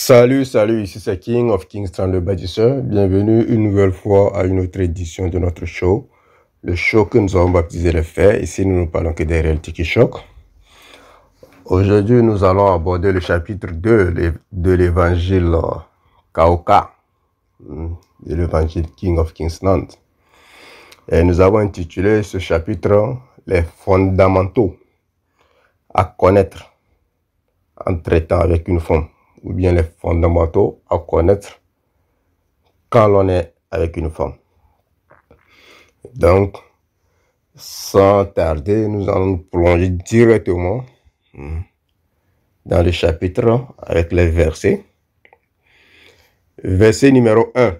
Salut, ici c'est King of Kingston le bâtisseur. Bienvenue une nouvelle fois à une autre édition de notre show. Le show que nous avons baptisé Les Faits. Ici, nous ne parlons que des réalités qui choquent. Aujourd'hui, nous allons aborder le chapitre 2 de l'évangile Kauka, de l'évangile King of Kingston. Et nous avons intitulé ce chapitre Les fondamentaux à connaître en traitant avec une femme, ou bien les fondamentaux à connaître quand l'on est avec une femme. Donc, sans tarder, nous allons nous plonger directement dans le chapitre avec les versets. Verset numéro 1.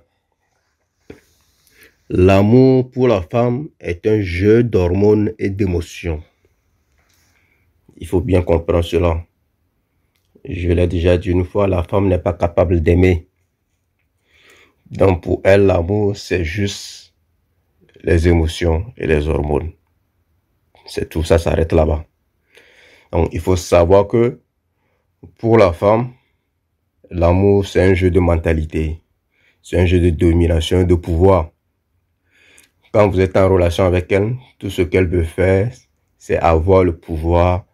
L'amour pour la femme est un jeu d'hormones et d'émotions. Il faut bien comprendre cela. Je l'ai déjà dit une fois, la femme n'est pas capable d'aimer. Donc pour elle, l'amour, c'est juste les émotions et les hormones. C'est tout, ça s'arrête là-bas. Donc il faut savoir que pour la femme, l'amour, c'est un jeu de mentalité. C'est un jeu de domination, de pouvoir. Quand vous êtes en relation avec elle, tout ce qu'elle veut faire, c'est avoir le pouvoir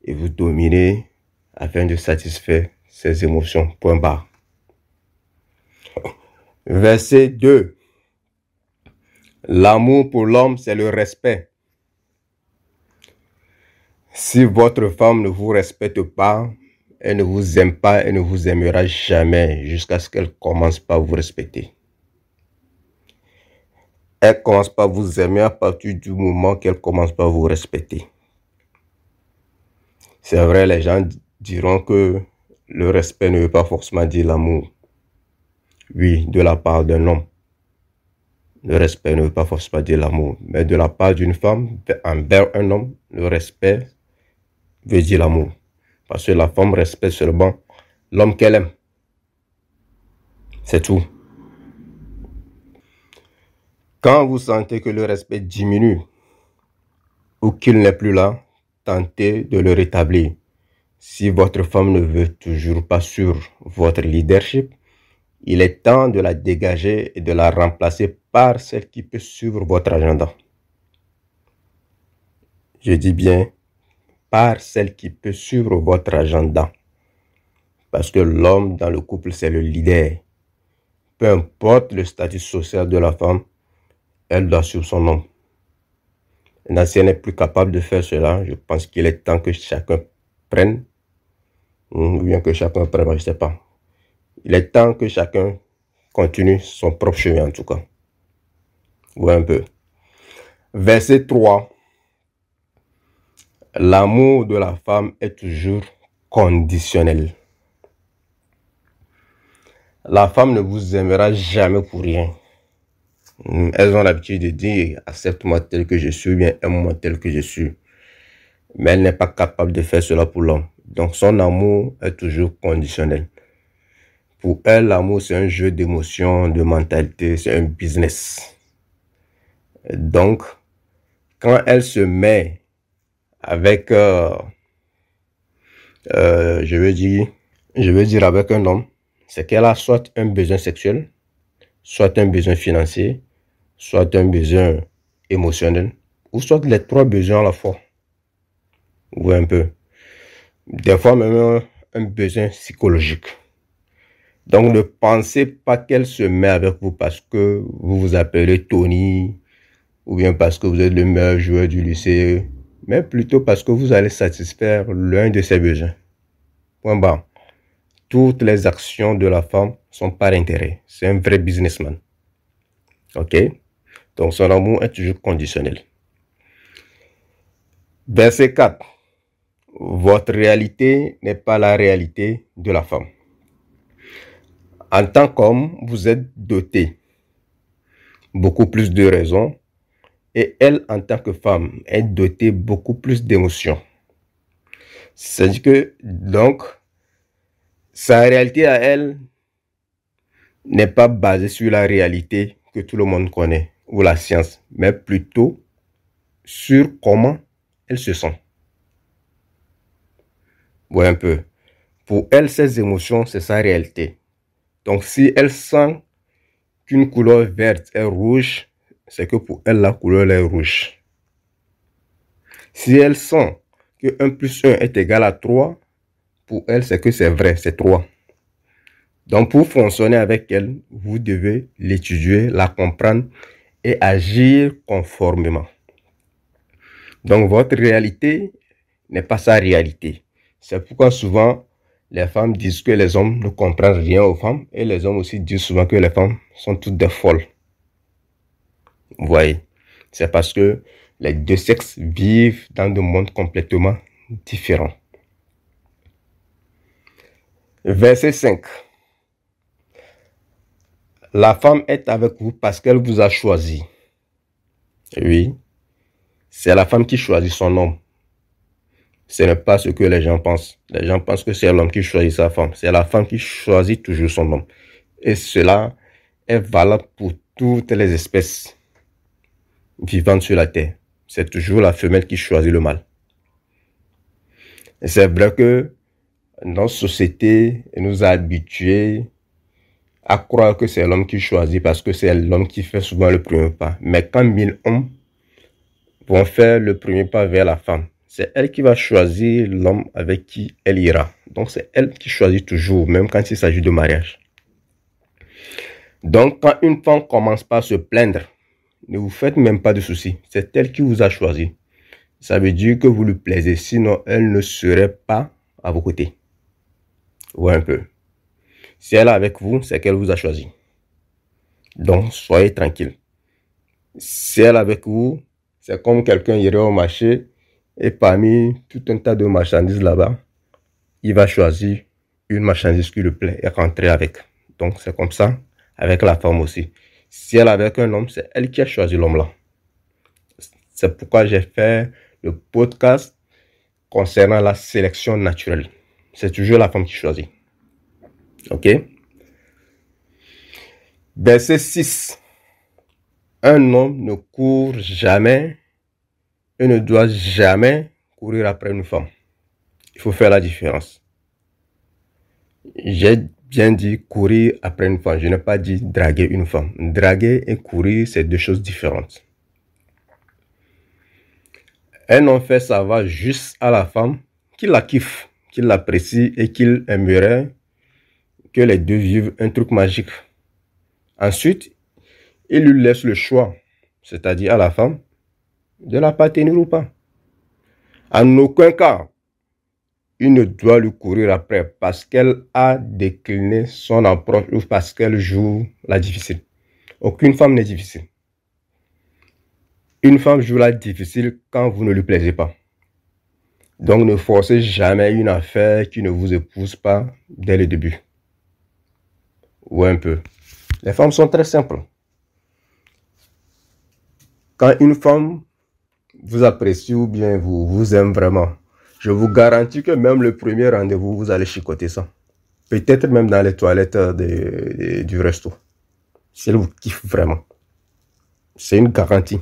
et vous dominer afin de satisfaire ses émotions. Point barre. Verset 2. L'amour pour l'homme, c'est le respect. Si votre femme ne vous respecte pas, elle ne vous aime pas et ne vous aimera jamais jusqu'à ce qu'elle commence par vous respecter. Elle commence par vous aimer à partir du moment qu'elle commence par vous respecter. C'est vrai, les gens diront que le respect ne veut pas forcément dire l'amour. Oui, de la part d'un homme. Le respect ne veut pas forcément dire l'amour. Mais de la part d'une femme envers un homme, le respect veut dire l'amour. Parce que la femme respecte seulement l'homme qu'elle aime. C'est tout. Quand vous sentez que le respect diminue ou qu'il n'est plus là, tentez de le rétablir. Si votre femme ne veut toujours pas suivre votre leadership, il est temps de la dégager et de la remplacer par celle qui peut suivre votre agenda. Je dis bien par celle qui peut suivre votre agenda. Parce que l'homme dans le couple, c'est le leader. Peu importe le statut social de la femme, elle doit suivre son homme. Maintenant, si elle n'est plus capable de faire cela, je pense qu'il est temps que chacun prenne, ou bien que chacun prenne, je ne sais pas. Il est temps que chacun continue son propre chemin en tout cas. Ouais, un peu. Verset 3. L'amour de la femme est toujours conditionnel. La femme ne vous aimera jamais pour rien. Elles ont l'habitude de dire, accepte-moi tel que je suis, bien aime-moi tel que je suis. Mais elle n'est pas capable de faire cela pour l'homme. Donc son amour est toujours conditionnel. Pour elle, l'amour, c'est un jeu d'émotions, de mentalité, c'est un business. Donc, quand elle se met avec, je veux dire avec un homme, c'est qu'elle a soit un besoin sexuel, soit un besoin financier, soit un besoin émotionnel, ou soit les trois besoins à la fois. Ou un peu. Des fois même un besoin psychologique. Donc ne pensez pas qu'elle se met avec vous parce que vous vous appelez Tony, ou bien parce que vous êtes le meilleur joueur du lycée, mais plutôt parce que vous allez satisfaire l'un de ses besoins. Point barre. Toutes les actions de la femme sont par intérêt. C'est un vrai businessman. Ok? Donc son amour est toujours conditionnel. Verset 4. Votre réalité n'est pas la réalité de la femme. En tant qu'homme, vous êtes doté beaucoup plus de raisons et elle, en tant que femme, est dotée beaucoup plus d'émotions. C'est-à-dire que, donc, sa réalité à elle n'est pas basée sur la réalité que tout le monde connaît ou la science, mais plutôt sur comment elle se sent. Ouais, un peu. Pour elle, ces émotions, c'est sa réalité. Donc, si elle sent qu'une couleur verte est rouge, c'est que pour elle, la couleur est rouge. Si elle sent que 1 plus 1 est égal à 3, pour elle, c'est que c'est vrai, c'est 3. Donc, pour fonctionner avec elle, vous devez l'étudier, la comprendre et agir conformément. Donc, votre réalité n'est pas sa réalité. C'est pourquoi souvent, les femmes disent que les hommes ne comprennent rien aux femmes et les hommes aussi disent souvent que les femmes sont toutes des folles. Vous voyez, c'est parce que les deux sexes vivent dans des mondes complètement différents. Verset 5. La femme est avec vous parce qu'elle vous a choisi. Oui, c'est la femme qui choisit son homme. Ce n'est pas ce que les gens pensent. Les gens pensent que c'est l'homme qui choisit sa femme. C'est la femme qui choisit toujours son homme. Et cela est valable pour toutes les espèces vivantes sur la terre. C'est toujours la femelle qui choisit le mâle. Et c'est vrai que notre société nous a habitués à croire que c'est l'homme qui choisit parce que c'est l'homme qui fait souvent le premier pas. Mais quand 1000 hommes vont faire le premier pas vers la femme, c'est elle qui va choisir l'homme avec qui elle ira. Donc c'est elle qui choisit toujours, même quand il s'agit de mariage. Donc quand une femme commence par se plaindre, ne vous faites même pas de soucis. C'est elle qui vous a choisi. Ça veut dire que vous lui plaisez, sinon elle ne serait pas à vos côtés. Ouais, un peu. Si elle est avec vous, c'est qu'elle vous a choisi. Donc, soyez tranquille. Si elle est avec vous, c'est comme quelqu'un irait au marché et parmi tout un tas de marchandises là-bas, il va choisir une marchandise qui lui plaît et rentrer avec. Donc, c'est comme ça avec la femme aussi. Si elle est avec un homme, c'est elle qui a choisi l'homme là. C'est pourquoi j'ai fait le podcast concernant la sélection naturelle. C'est toujours la femme qui choisit. Ok? Verset 6. Un homme ne court jamais et ne doit jamais courir après une femme. Il faut faire la différence. J'ai bien dit courir après une femme. Je n'ai pas dit draguer une femme. Draguer et courir, c'est deux choses différentes. Un homme fait savoir juste à la femme qu'il la kiffe, qu'il l'apprécie et qu'il aimerait que les deux vivent un truc magique. Ensuite, il lui laisse le choix, c'est-à-dire à la femme, de l'appartenir ou pas. En aucun cas, il ne doit lui courir après parce qu'elle a décliné son approche ou parce qu'elle joue la difficile. Aucune femme n'est difficile. Une femme joue la difficile quand vous ne lui plaisez pas. Donc ne forcez jamais une affaire qui ne vous épouse pas dès le début. Ou un peu. Les femmes sont très simples. Quand une femme vous apprécie ou bien vous aime vraiment, je vous garantis que même le premier rendez-vous, vous allez chicoter ça. Peut-être même dans les toilettes du resto. Si elle vous kiffe vraiment. C'est une garantie.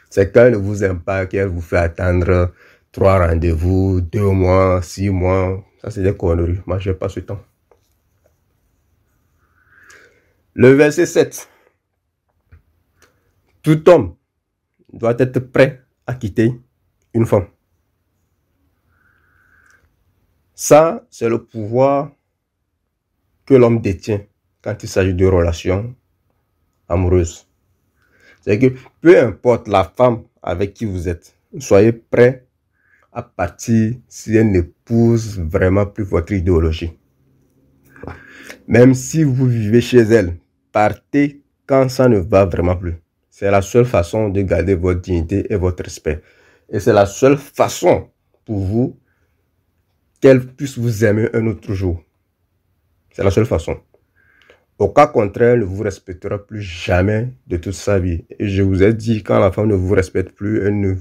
C'est quand elle ne vous aime pas qu'elle vous fait attendre 3 rendez-vous, 2 mois, 6 mois. Ça, c'est des conneries. Moi, je n'ai pas ce temps. Le verset 7. Tout homme doit être prêt à quitter une femme. Ça, c'est le pouvoir que l'homme détient quand il s'agit de relations amoureuses. C'est que peu importe la femme avec qui vous êtes, soyez prêt à partir si elle n'épouse vraiment plus votre idéologie. Même si vous vivez chez elle, partez quand ça ne va vraiment plus. C'est la seule façon de garder votre dignité et votre respect. Et c'est la seule façon pour vous qu'elle puisse vous aimer un autre jour. C'est la seule façon. Au cas contraire, elle ne vous respectera plus jamais de toute sa vie. Et je vous ai dit, quand la femme ne vous respecte plus, elle ne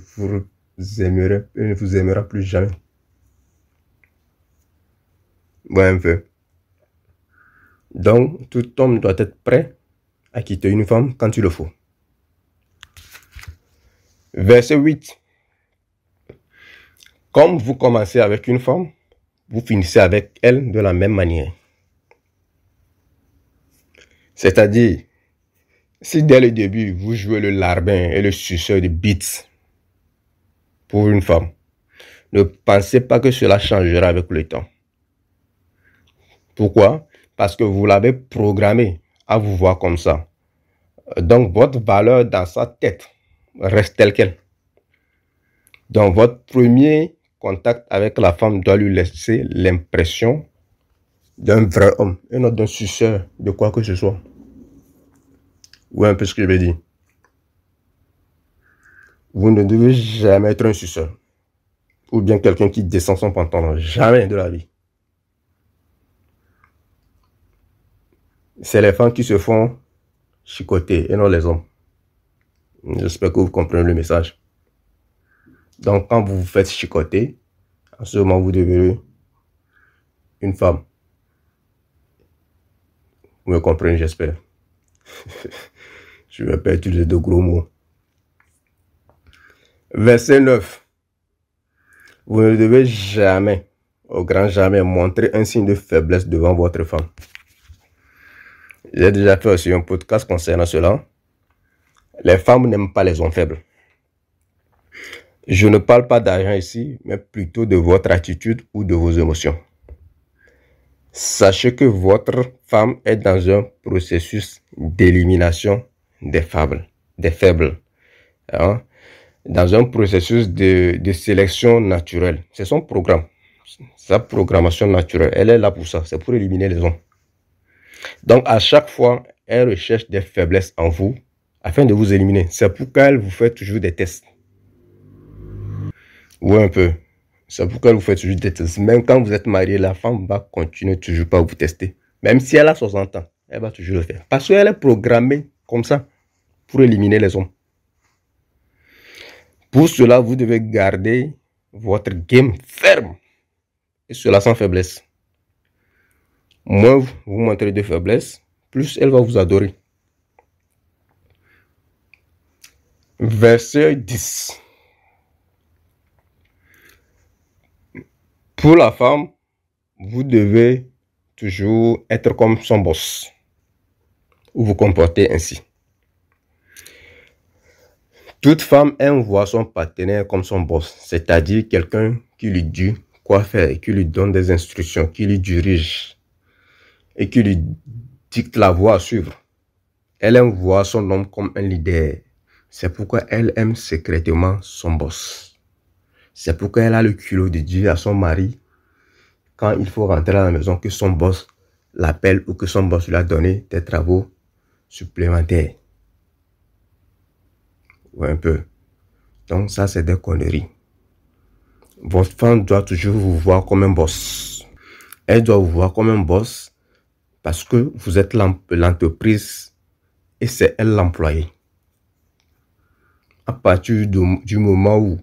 vous aimera plus jamais. Ouais, un peu. Donc, tout homme doit être prêt à quitter une femme quand il le faut. Verset 8. Comme vous commencez avec une femme, vous finissez avec elle de la même manière. C'est-à-dire, si dès le début, vous jouez le larbin et le suceur de bites pour une femme, ne pensez pas que cela changera avec le temps. Pourquoi? Parce que vous l'avez programmé à vous voir comme ça. Donc, votre valeur dans sa tête reste telle qu'elle. Donc, votre premier contact avec la femme doit lui laisser l'impression d'un vrai homme et non d'un suceur de quoi que ce soit. Ouais, un peu ce que je veux dire. Vous ne devez jamais être un suceur. Ou bien quelqu'un qui descend son pantalon. Jamais de la vie. C'est les femmes qui se font chicoter et non les hommes. J'espère que vous comprenez le message. Donc, quand vous vous faites chicoter, en ce moment, vous devenez une femme. Vous me comprenez, j'espère. Je ne vais pas utiliser de gros mots. Verset 9. Vous ne devez jamais, au grand jamais, montrer un signe de faiblesse devant votre femme. J'ai déjà fait aussi un podcast concernant cela. Les femmes n'aiment pas les hommes faibles. Je ne parle pas d'argent ici, mais plutôt de votre attitude ou de vos émotions. Sachez que votre femme est dans un processus d'élimination des faibles. Hein? Dans un processus de sélection naturelle. C'est son programme. Sa programmation naturelle. Elle est là pour ça. C'est pour éliminer les hommes. Donc, à chaque fois, elle recherche des faiblesses en vous afin de vous éliminer. C'est pourquoi elle vous fait toujours des tests. Oui, un peu. C'est pourquoi elle vous fait toujours des tests. Même quand vous êtes marié, la femme va continuer toujours pas à vous tester. Même si elle a 60 ans, elle va toujours le faire. Parce qu'elle est programmée comme ça pour éliminer les hommes. Pour cela, vous devez garder votre game ferme. Et cela sans faiblesse. Moins vous montrez de faiblesse, plus elle va vous adorer. Verset 10. Pour la femme, vous devez toujours être comme son boss. Ou vous comporter ainsi. Toute femme aime voir son partenaire comme son boss, c'est-à-dire quelqu'un qui lui dit quoi faire, qui lui donne des instructions, qui lui dirige et qui lui dicte la voie à suivre. Elle aime voir son homme comme un leader. C'est pourquoi elle aime secrètement son boss. C'est pourquoi elle a le culot de dire à son mari, quand il faut rentrer à la maison, que son boss l'appelle ou que son boss lui a donné des travaux supplémentaires. Ouais, un peu. Donc ça, c'est des conneries. Votre femme doit toujours vous voir comme un boss. Elle doit vous voir comme un boss parce que vous êtes l'entreprise et c'est elle l'employé. À partir du moment où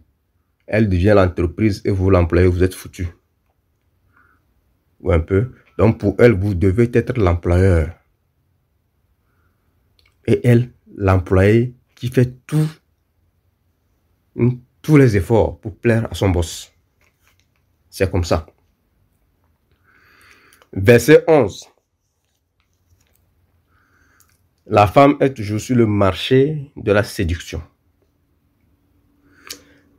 elle devient l'entreprise et vous l'employé, vous êtes foutu. Ou un peu. Donc pour elle, vous devez être l'employeur. Et elle, l'employé qui fait tous les efforts pour plaire à son boss. C'est comme ça. Verset 11. La femme est toujours sur le marché de la séduction.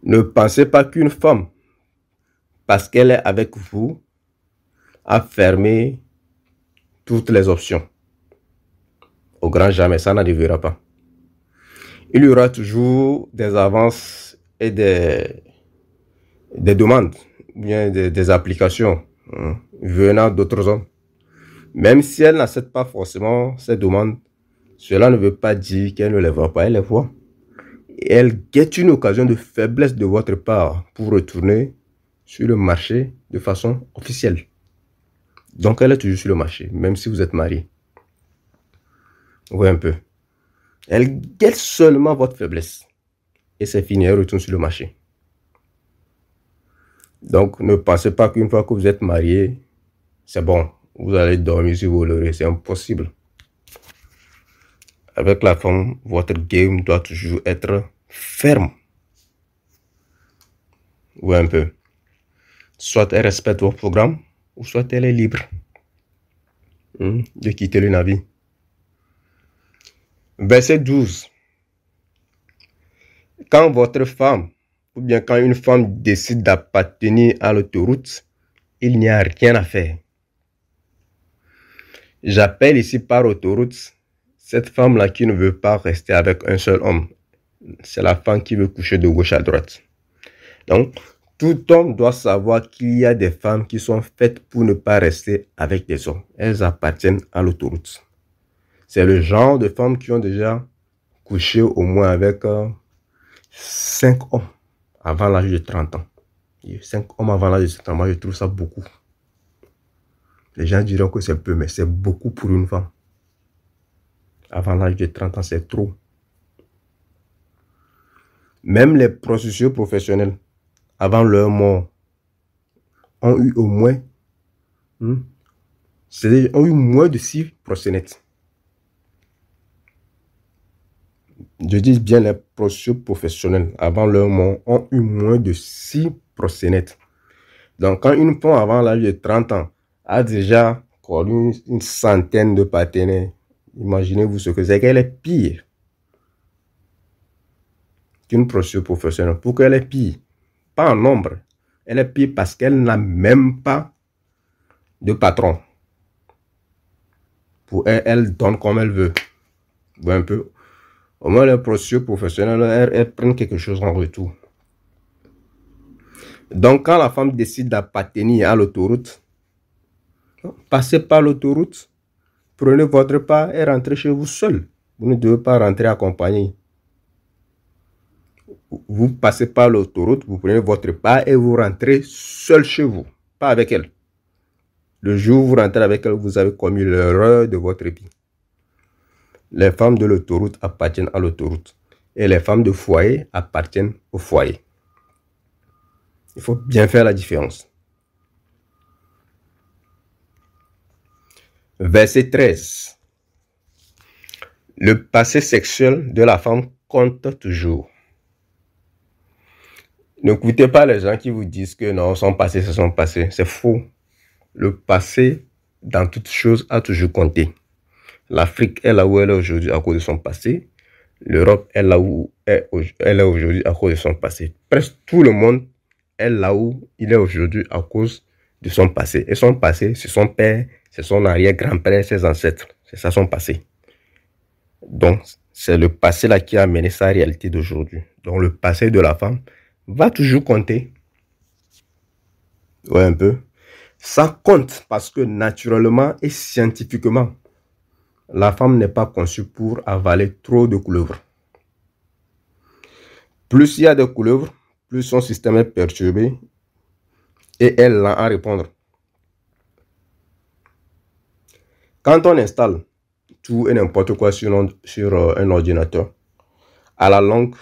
Ne pensez pas qu'une femme, parce qu'elle est avec vous, a fermé toutes les options. Au grand jamais, ça n'arrivera pas. Il y aura toujours des avances et des demandes, bien des applications venant d'autres hommes. Même si elle n'accepte pas forcément ces demandes, cela ne veut pas dire qu'elle ne les voit pas, elle les voit. Et elle guette une occasion de faiblesse de votre part pour retourner sur le marché de façon officielle. Donc elle est toujours sur le marché, même si vous êtes marié. Oui, un peu. Elle guette seulement votre faiblesse. Et c'est fini, elle retourne sur le marché. Donc ne pensez pas qu'une fois que vous êtes marié, c'est bon, vous allez dormir sur vos lauriers, c'est impossible. Avec la femme, votre game doit toujours être ferme. Oui, un peu. Soit elle respecte vos programmes, ou soit elle est libre de quitter le navire. Verset 12. Quand votre femme, ou bien quand une femme décide d'appartenir à l'autoroute, il n'y a rien à faire. J'appelle ici par autoroute cette femme-là qui ne veut pas rester avec un seul homme. C'est la femme qui veut coucher de gauche à droite. Donc, tout homme doit savoir qu'il y a des femmes qui sont faites pour ne pas rester avec des hommes. Elles appartiennent à l'autoroute. C'est le genre de femmes qui ont déjà couché au moins avec 5 hommes avant l'âge de 30 ans. 5 hommes avant l'âge de 30 ans, moi je trouve ça beaucoup. Les gens diront que c'est peu, mais c'est beaucoup pour une femme. Avant l'âge de 30 ans, c'est trop. Même les prostituées professionnelles, avant leur mort, ont eu au moins, ont eu moins de 6 proxénètes. Je dis bien les prostituées professionnelles, avant leur mort, ont eu moins de 6 proxénètes. Donc, quand une femme avant l'âge de 30 ans a déjà une centaine de partenaires, imaginez-vous ce que c'est, qu'elle est pire qu'une prostituée professionnelle. Pourquoi elle est pire? Pas en nombre. Elle est pire parce qu'elle n'a même pas de patron. Pour elle, elle donne comme elle veut. Vous voyez un peu. Au moins, les prostituées professionnelles, elles prennent quelque chose en retour. Donc, quand la femme décide d'appartenir à l'autoroute, passez par l'autoroute, prenez votre part et rentrez chez vous seul. Vous ne devez pas rentrer accompagné. Vous passez par l'autoroute, vous prenez votre part et vous rentrez seul chez vous, pas avec elle. Le jour où vous rentrez avec elle, vous avez commis l'erreur de votre vie. Les femmes de l'autoroute appartiennent à l'autoroute et les femmes de foyer appartiennent au foyer. Il faut bien faire la différence. Verset 13. Le passé sexuel de la femme compte toujours. N'écoutez pas les gens qui vous disent que non, son passé, c'est son passé. C'est faux. Le passé, dans toutes choses, a toujours compté. L'Afrique est là où elle est aujourd'hui à cause de son passé. L'Europe est là où elle est aujourd'hui à cause de son passé. Presque tout le monde est là où il est aujourd'hui à cause de son passé. Et son passé, c'est son père, c'est son arrière-grand-père, ses ancêtres. C'est ça son passé. Donc, c'est le passé là qui a amené sa réalité d'aujourd'hui. Donc, le passé de la femme va toujours compter. Ouais, un peu. Ça compte parce que naturellement et scientifiquement, la femme n'est pas conçue pour avaler trop de couleuvres. Plus il y a de couleuvres, plus son système est perturbé et elle l'a à répondre. Quand on installe tout et n'importe quoi sur un ordinateur, à la longue,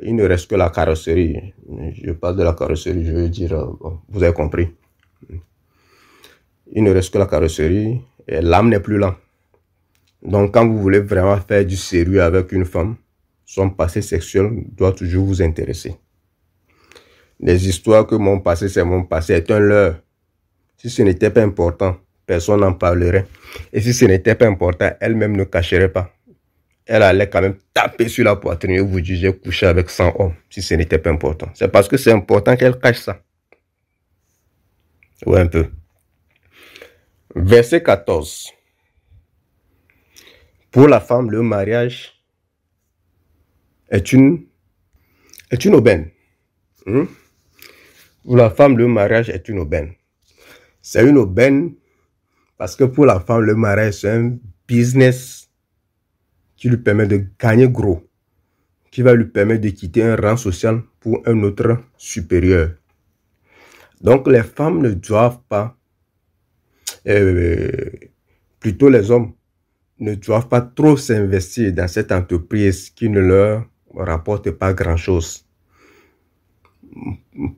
il ne reste que la carrosserie. Je parle de la carrosserie, je veux dire, vous avez compris. Il ne reste que la carrosserie et l'âme n'est plus là. Donc, quand vous voulez vraiment faire du sérieux avec une femme, son passé sexuel doit toujours vous intéresser. Les histoires que mon passé, c'est mon passé, est un leurre. Si ce n'était pas important, personne n'en parlerait. Et si ce n'était pas important, elle-même ne cacherait pas. Elle allait quand même taper sur la poitrine et vous dire j'ai couché avec 100 hommes, si ce n'était pas important. C'est parce que c'est important qu'elle cache ça. Ouais, un peu. Verset 14. Pour la femme, le mariage est une aubaine. Pour la femme, le mariage est une aubaine. C'est une aubaine parce que pour la femme, le mariage, c'est un business qui lui permet de gagner gros, qui va lui permettre de quitter un rang social pour un autre supérieur. Donc, les femmes ne doivent pas, plutôt les hommes, ne doivent pas trop s'investir dans cette entreprise qui ne leur rapporte pas grand-chose.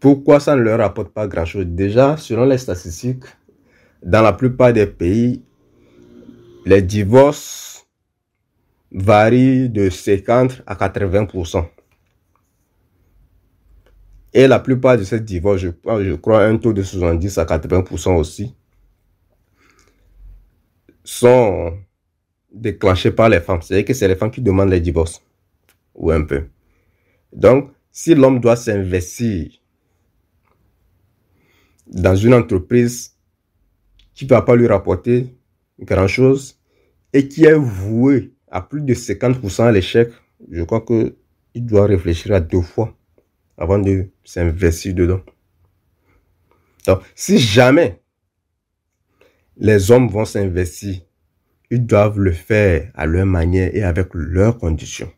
Pourquoi ça ne leur rapporte pas grand-chose? Déjà, selon les statistiques, dans la plupart des pays, les divorces varient de 50 à 80%. Et la plupart de ces divorces, je crois un taux de 70 à 80% aussi, sont déclenchés par les femmes. C'est-à-dire que c'est les femmes qui demandent les divorces. Ou un peu. Donc, si l'homme doit s'investir dans une entreprise qui ne va pas lui rapporter grand-chose et qui est voué à plus de 50% à l'échec, je crois qu'il doit réfléchir à 2 fois avant de s'investir dedans. Donc, si jamais les hommes vont s'investir, ils doivent le faire à leur manière et avec leurs conditions.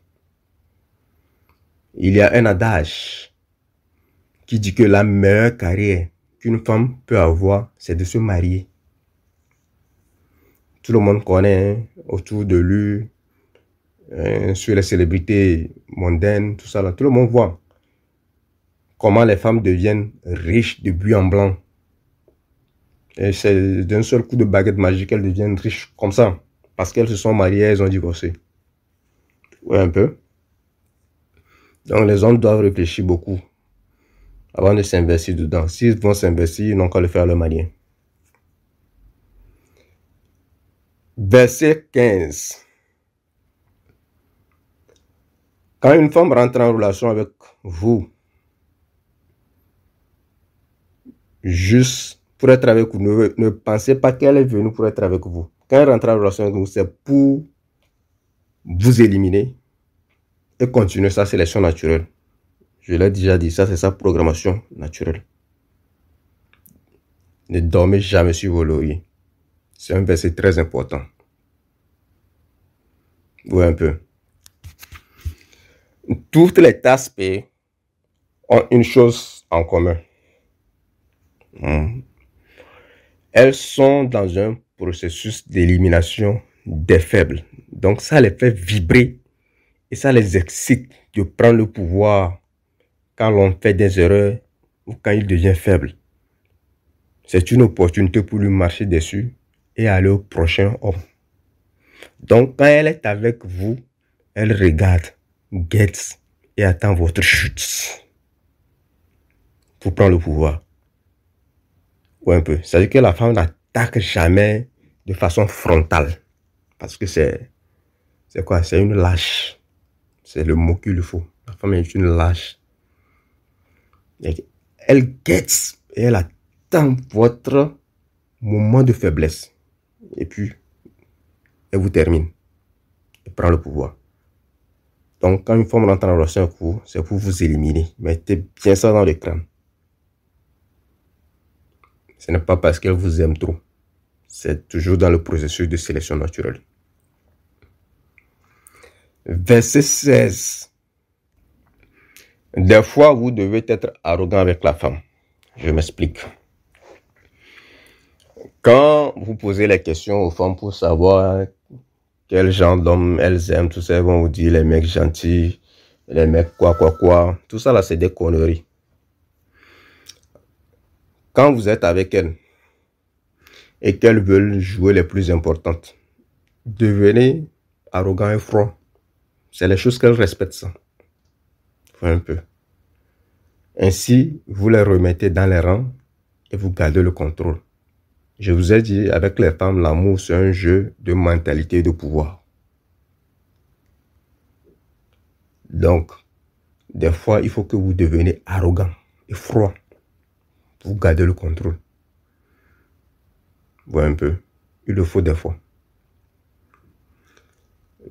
Il y a un adage qui dit que la meilleure carrière qu'une femme peut avoir, c'est de se marier. Tout le monde connaît, hein, autour de lui, sur les célébrités mondaines, tout ça là. Tout le monde voit comment les femmes deviennent riches de but en blanc. Et c'est d'un seul coup de baguette magique qu'elles deviennent riches comme ça. Parce qu'elles se sont mariées, elles ont divorcé. Oui, un peu. Donc les hommes doivent réfléchir beaucoup avant de s'investir dedans. S'ils vont s'investir, ils n'ont qu'à le faire à leur manière. Verset 15. Quand une femme rentre en relation avec vous, juste pour être avec vous, ne pensez pas qu'elle est venue pour être avec vous. Quand elle rentre en relation avec vous, c'est pour vous éliminer et continuer sa sélection naturelle. Je l'ai déjà dit, ça c'est sa programmation naturelle. Ne dormez jamais sur vos lauriers. C'est un verset très important. Oui, un peu. Toutes les aspects ont une chose en commun. Elles sont dans un processus d'élimination des faibles. Donc ça les fait vibrer et ça les excite de prendre le pouvoir quand l'on fait des erreurs ou quand il devient faible. C'est une opportunité pour lui marcher dessus et aller au prochain homme. Donc quand elle est avec vous, elle regarde, guette et attend votre chute pour prendre le pouvoir. Ou un peu. C'est-à-dire que la femme n'attaque jamais de façon frontale. Parce que c'est quoi? C'est une lâche. C'est le mot qu'il lui faut. La femme est une lâche. Elle guette et elle attend votre moment de faiblesse. Et puis, elle vous termine. Elle prend le pouvoir. Donc, quand une femme rentre en relation avec vous, c'est pour vous éliminer. Mettez bien ça dans le crâne. Ce n'est pas parce qu'elle vous aime trop. C'est toujours dans le processus de sélection naturelle. Verset 16. Des fois, vous devez être arrogant avec la femme. Je m'explique. Quand vous posez les questions aux femmes pour savoir quel genre d'homme elles aiment, tout ça, elles vont vous dire les mecs gentils, les mecs quoi. Tout ça là, c'est des conneries. Quand vous êtes avec elles et qu'elles veulent jouer les plus importantes, devenez arrogant et froid. C'est les choses qu'elles respectent, ça. Un peu. Ainsi, vous les remettez dans les rangs et vous gardez le contrôle. Je vous ai dit, avec les femmes, l'amour, c'est un jeu de mentalité et de pouvoir. Donc, des fois, il faut que vous deveniez arrogant et froid pour garder le contrôle. Voilà un peu. Il le faut des fois.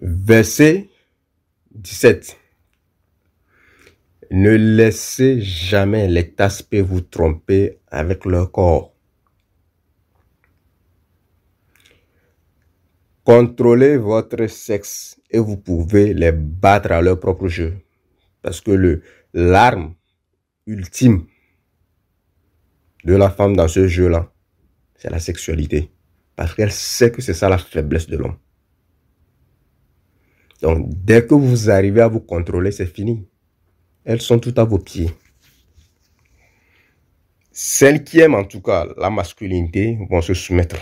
Verset 17. Ne laissez jamais les aspects vous tromper avec leur corps. Contrôlez votre sexe et vous pouvez les battre à leur propre jeu. Parce que l'arme ultime de la femme dans ce jeu-là, c'est la sexualité. Parce qu'elle sait que c'est ça la faiblesse de l'homme. Donc, dès que vous arrivez à vous contrôler, c'est fini. Elles sont toutes à vos pieds. Celles qui aiment en tout cas la masculinité vont se soumettre.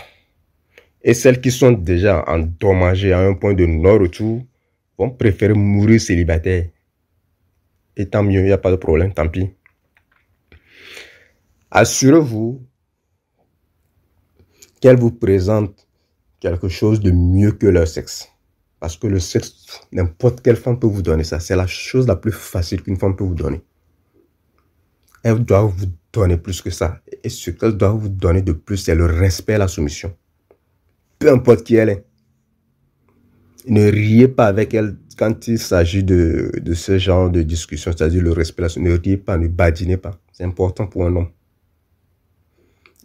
Et celles qui sont déjà endommagées à un point de non-retour vont préférer mourir célibataire. Et tant mieux, il n'y a pas de problème, tant pis. Assurez-vous qu'elle vous présente quelque chose de mieux que leur sexe. Parce que le sexe, n'importe quelle femme peut vous donner ça. C'est la chose la plus facile qu'une femme peut vous donner. Elle doit vous donner plus que ça. Et ce qu'elle doit vous donner de plus, c'est le respect et la soumission. Peu importe qui elle est. Ne riez pas avec elle quand il s'agit de ce genre de discussion, c'est-à-dire le respect. Ne riez pas, ne badinez pas. C'est important pour un homme.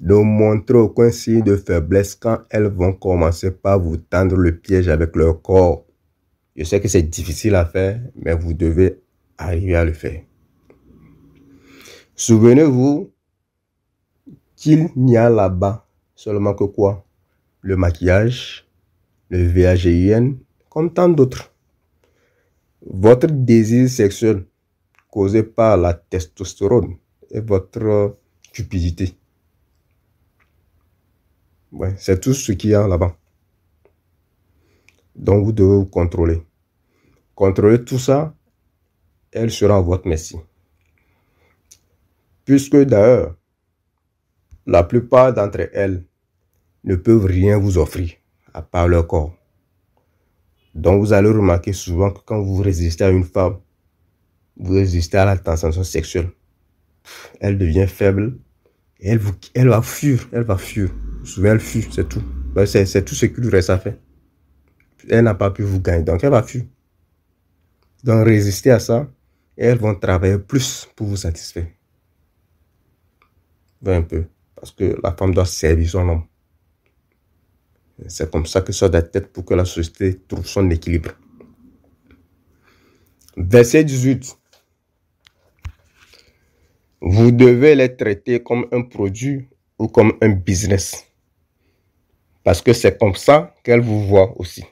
Ne montrez aucun signe de faiblesse quand elles vont commencer par vous tendre le piège avec leur corps. Je sais que c'est difficile à faire, mais vous devez arriver à le faire. Souvenez-vous qu'il n'y a là-bas seulement que quoi? Le maquillage, le VAGIN, comme tant d'autres. Votre désir sexuel causé par la testostérone et votre cupidité. Ouais, c'est tout ce qu'il y a là-bas. Donc vous devez vous contrôler. Contrôlez tout ça, elle sera à votre merci. Puisque d'ailleurs, la plupart d'entre elles ne peuvent rien vous offrir à part leur corps. Donc vous allez remarquer souvent que quand vous résistez à une femme, vous résistez à la tentation sexuelle. Elle devient faible et elle va fuir. Elle va fuir. Souvent elle fuit, c'est tout. C'est tout ce qu'il lui reste à faire. Elle n'a pas pu vous gagner, donc elle va fuir. Donc résistez à ça et elles vont travailler plus pour vous satisfaire. Un peu. Parce que la femme doit servir son homme. C'est comme ça que ça doit être pour que la société trouve son équilibre. Verset 18. Vous devez les traiter comme un produit ou comme un business. Parce que c'est comme ça qu'elles vous voient aussi.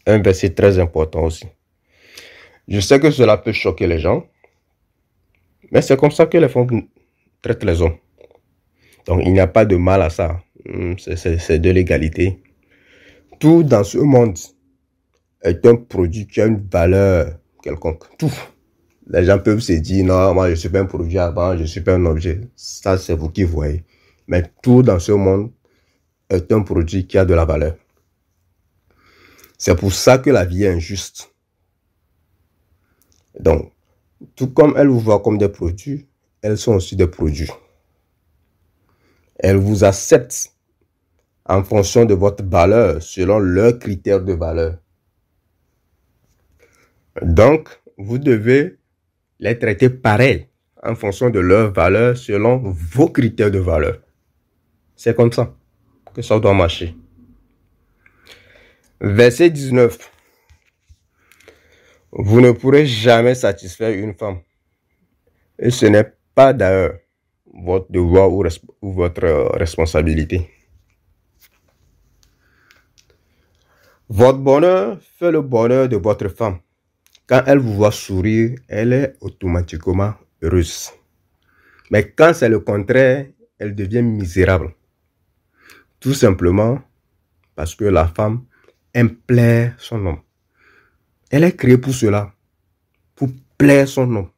Un verset très important aussi. Je sais que cela peut choquer les gens, mais c'est comme ça que les femmes traitent les hommes. Donc il n'y a pas de mal à ça. C'est de l'égalité. Tout dans ce monde est un produit qui a une valeur quelconque. Tout. Les gens peuvent se dire, non, moi je ne suis pas un produit avant, je ne suis pas un objet. Ça, c'est vous qui voyez. Mais tout dans ce monde est un produit qui a de la valeur. C'est pour ça que la vie est injuste. Donc, tout comme elles vous voient comme des produits, elles sont aussi des produits. Elles vous acceptent en fonction de votre valeur, selon leurs critères de valeur. Donc, vous devez les traiter pareil, en fonction de leur valeur, selon vos critères de valeur. C'est comme ça que ça doit marcher. Verset 19. Vous ne pourrez jamais satisfaire une femme. Et ce n'est pas d'ailleurs votre devoir ou votre responsabilité. Votre bonheur fait le bonheur de votre femme. Quand elle vous voit sourire, elle est automatiquement heureuse. Mais quand c'est le contraire, elle devient misérable. Tout simplement parce que la femme aime plaire son homme. Elle est créée pour cela, pour plaire son homme.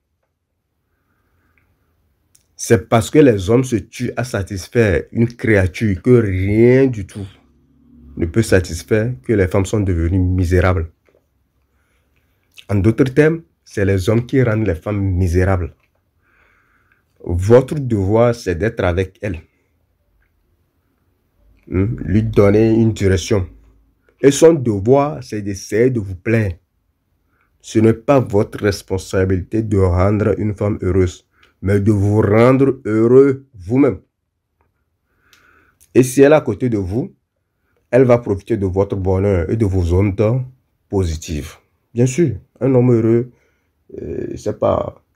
C'est parce que les hommes se tuent à satisfaire une créature que rien du tout ne peut satisfaire que les femmes sont devenues misérables. En d'autres termes, c'est les hommes qui rendent les femmes misérables. Votre devoir, c'est d'être avec elles. Lui donner une direction. Et son devoir, c'est d'essayer de vous plaire. Ce n'est pas votre responsabilité de rendre une femme heureuse, mais de vous rendre heureux vous-même. Et si elle est à côté de vous, elle va profiter de votre bonheur et de vos ondes positives. Bien sûr, un homme heureux,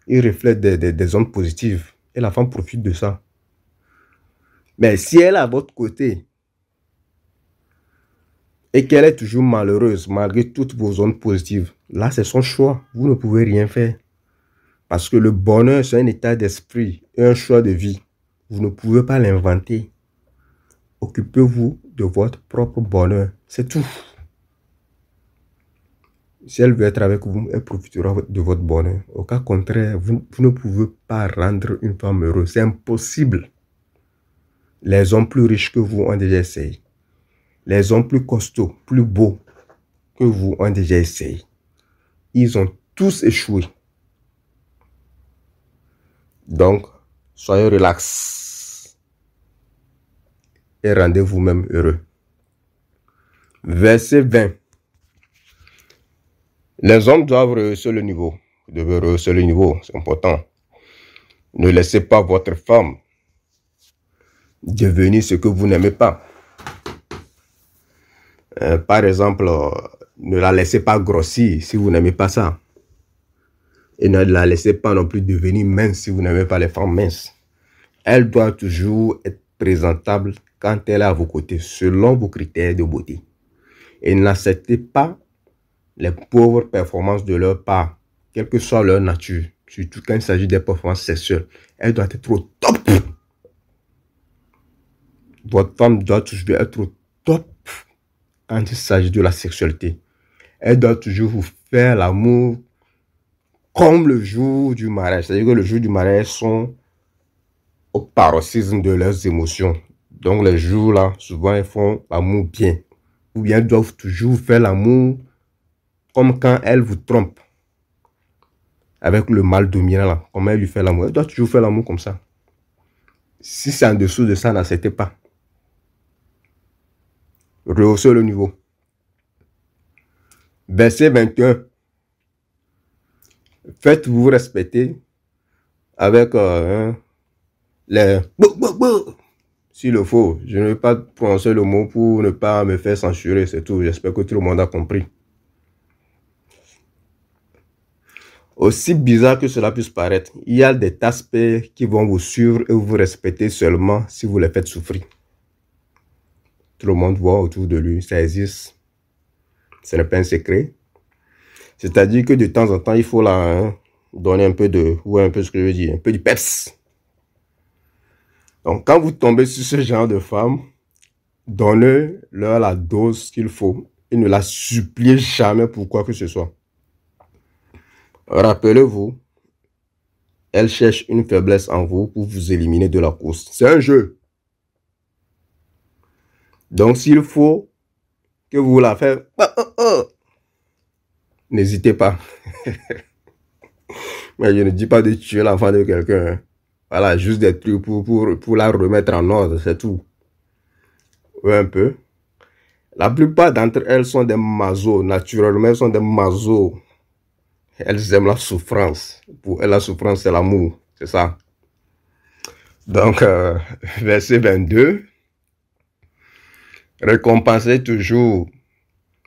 il reflète des ondes positives. Et la femme profite de ça. Mais si elle est à votre côté et qu'elle est toujours malheureuse malgré toutes vos ondes positives, là c'est son choix. Vous ne pouvez rien faire. Parce que le bonheur, c'est un état d'esprit et un choix de vie. Vous ne pouvez pas l'inventer. Occupez-vous de votre propre bonheur. C'est tout. Si elle veut être avec vous, elle profitera de votre bonheur. Au cas contraire, vous ne pouvez pas rendre une femme heureuse. C'est impossible. Les hommes plus riches que vous ont déjà essayé. Les hommes plus costauds, plus beaux que vous ont déjà essayé. Ils ont tous échoué. Donc, soyez relax et rendez vous-même heureux. Verset 20. Les hommes doivent rehausser le niveau. Vous devez rehausser le niveau, c'est important. Ne laissez pas votre femme devenir ce que vous n'aimez pas. Par exemple, ne la laissez pas grossir si vous n'aimez pas ça. Et ne la laissez pas non plus devenir mince si vous n'aimez pas les femmes minces. Elle doit toujours être présentable quand elle est à vos côtés, selon vos critères de beauté. Et n'acceptez pas les pauvres performances de leur part, quelle que soit leur nature, surtout quand il s'agit des performances sexuelles. Elle doit être au top. Votre femme doit toujours être au top quand il s'agit de la sexualité. Elle doit toujours vous faire l'amour comme le jour du mariage. C'est-à-dire que le jour du mariage sont au paroxysme de leurs émotions. Donc les jours là, souvent ils font l'amour bien. Ou bien ils doivent toujours faire l'amour comme quand elle vous trompe. Avec le mal dominant là, comment elle lui fait l'amour. Elle doit toujours faire l'amour comme ça. Si c'est en dessous de ça, n'acceptez pas. Rehaussez le niveau. Verset 21. Faites-vous respecter avec les... S'il le faut. Je ne vais pas prononcer le mot pour ne pas me faire censurer, c'est tout. J'espère que tout le monde a compris. Aussi bizarre que cela puisse paraître, il y a des aspects qui vont vous suivre et vous respecter seulement si vous les faites souffrir. Tout le monde voit autour de lui, ça existe. Ce n'est pas un secret. C'est-à-dire que de temps en temps, il faut là donner un peu de, ou un peu ce que je veux dire, un peu du peps. Donc, quand vous tombez sur ce genre de femme, donnez-leur la dose qu'il faut et ne la suppliez jamais pour quoi que ce soit. Rappelez-vous, elle cherche une faiblesse en vous pour vous éliminer de la course. C'est un jeu. Donc, s'il faut que vous la faites, n'hésitez pas. Mais je ne dis pas de tuer l'enfant de quelqu'un. Voilà, juste des trucs pour la remettre en ordre, c'est tout. Oui, un peu. La plupart d'entre elles sont des masos. Naturellement, elles sont des masos. Elles aiment la souffrance. Pour elles, la souffrance, c'est l'amour. C'est ça. Donc, verset 22. Récompensez toujours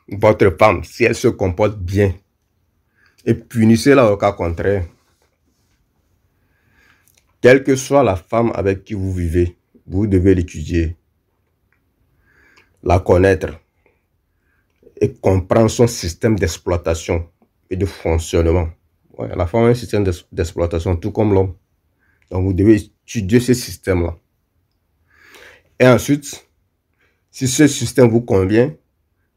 votre femme si elle se comporte bien. Et punissez-la au cas contraire. Quelle que soit la femme avec qui vous vivez, vous devez l'étudier, la connaître et comprendre son système d'exploitation et de fonctionnement. Ouais, la femme a un système d'exploitation tout comme l'homme. Donc vous devez étudier ce système-là. Et ensuite, si ce système vous convient,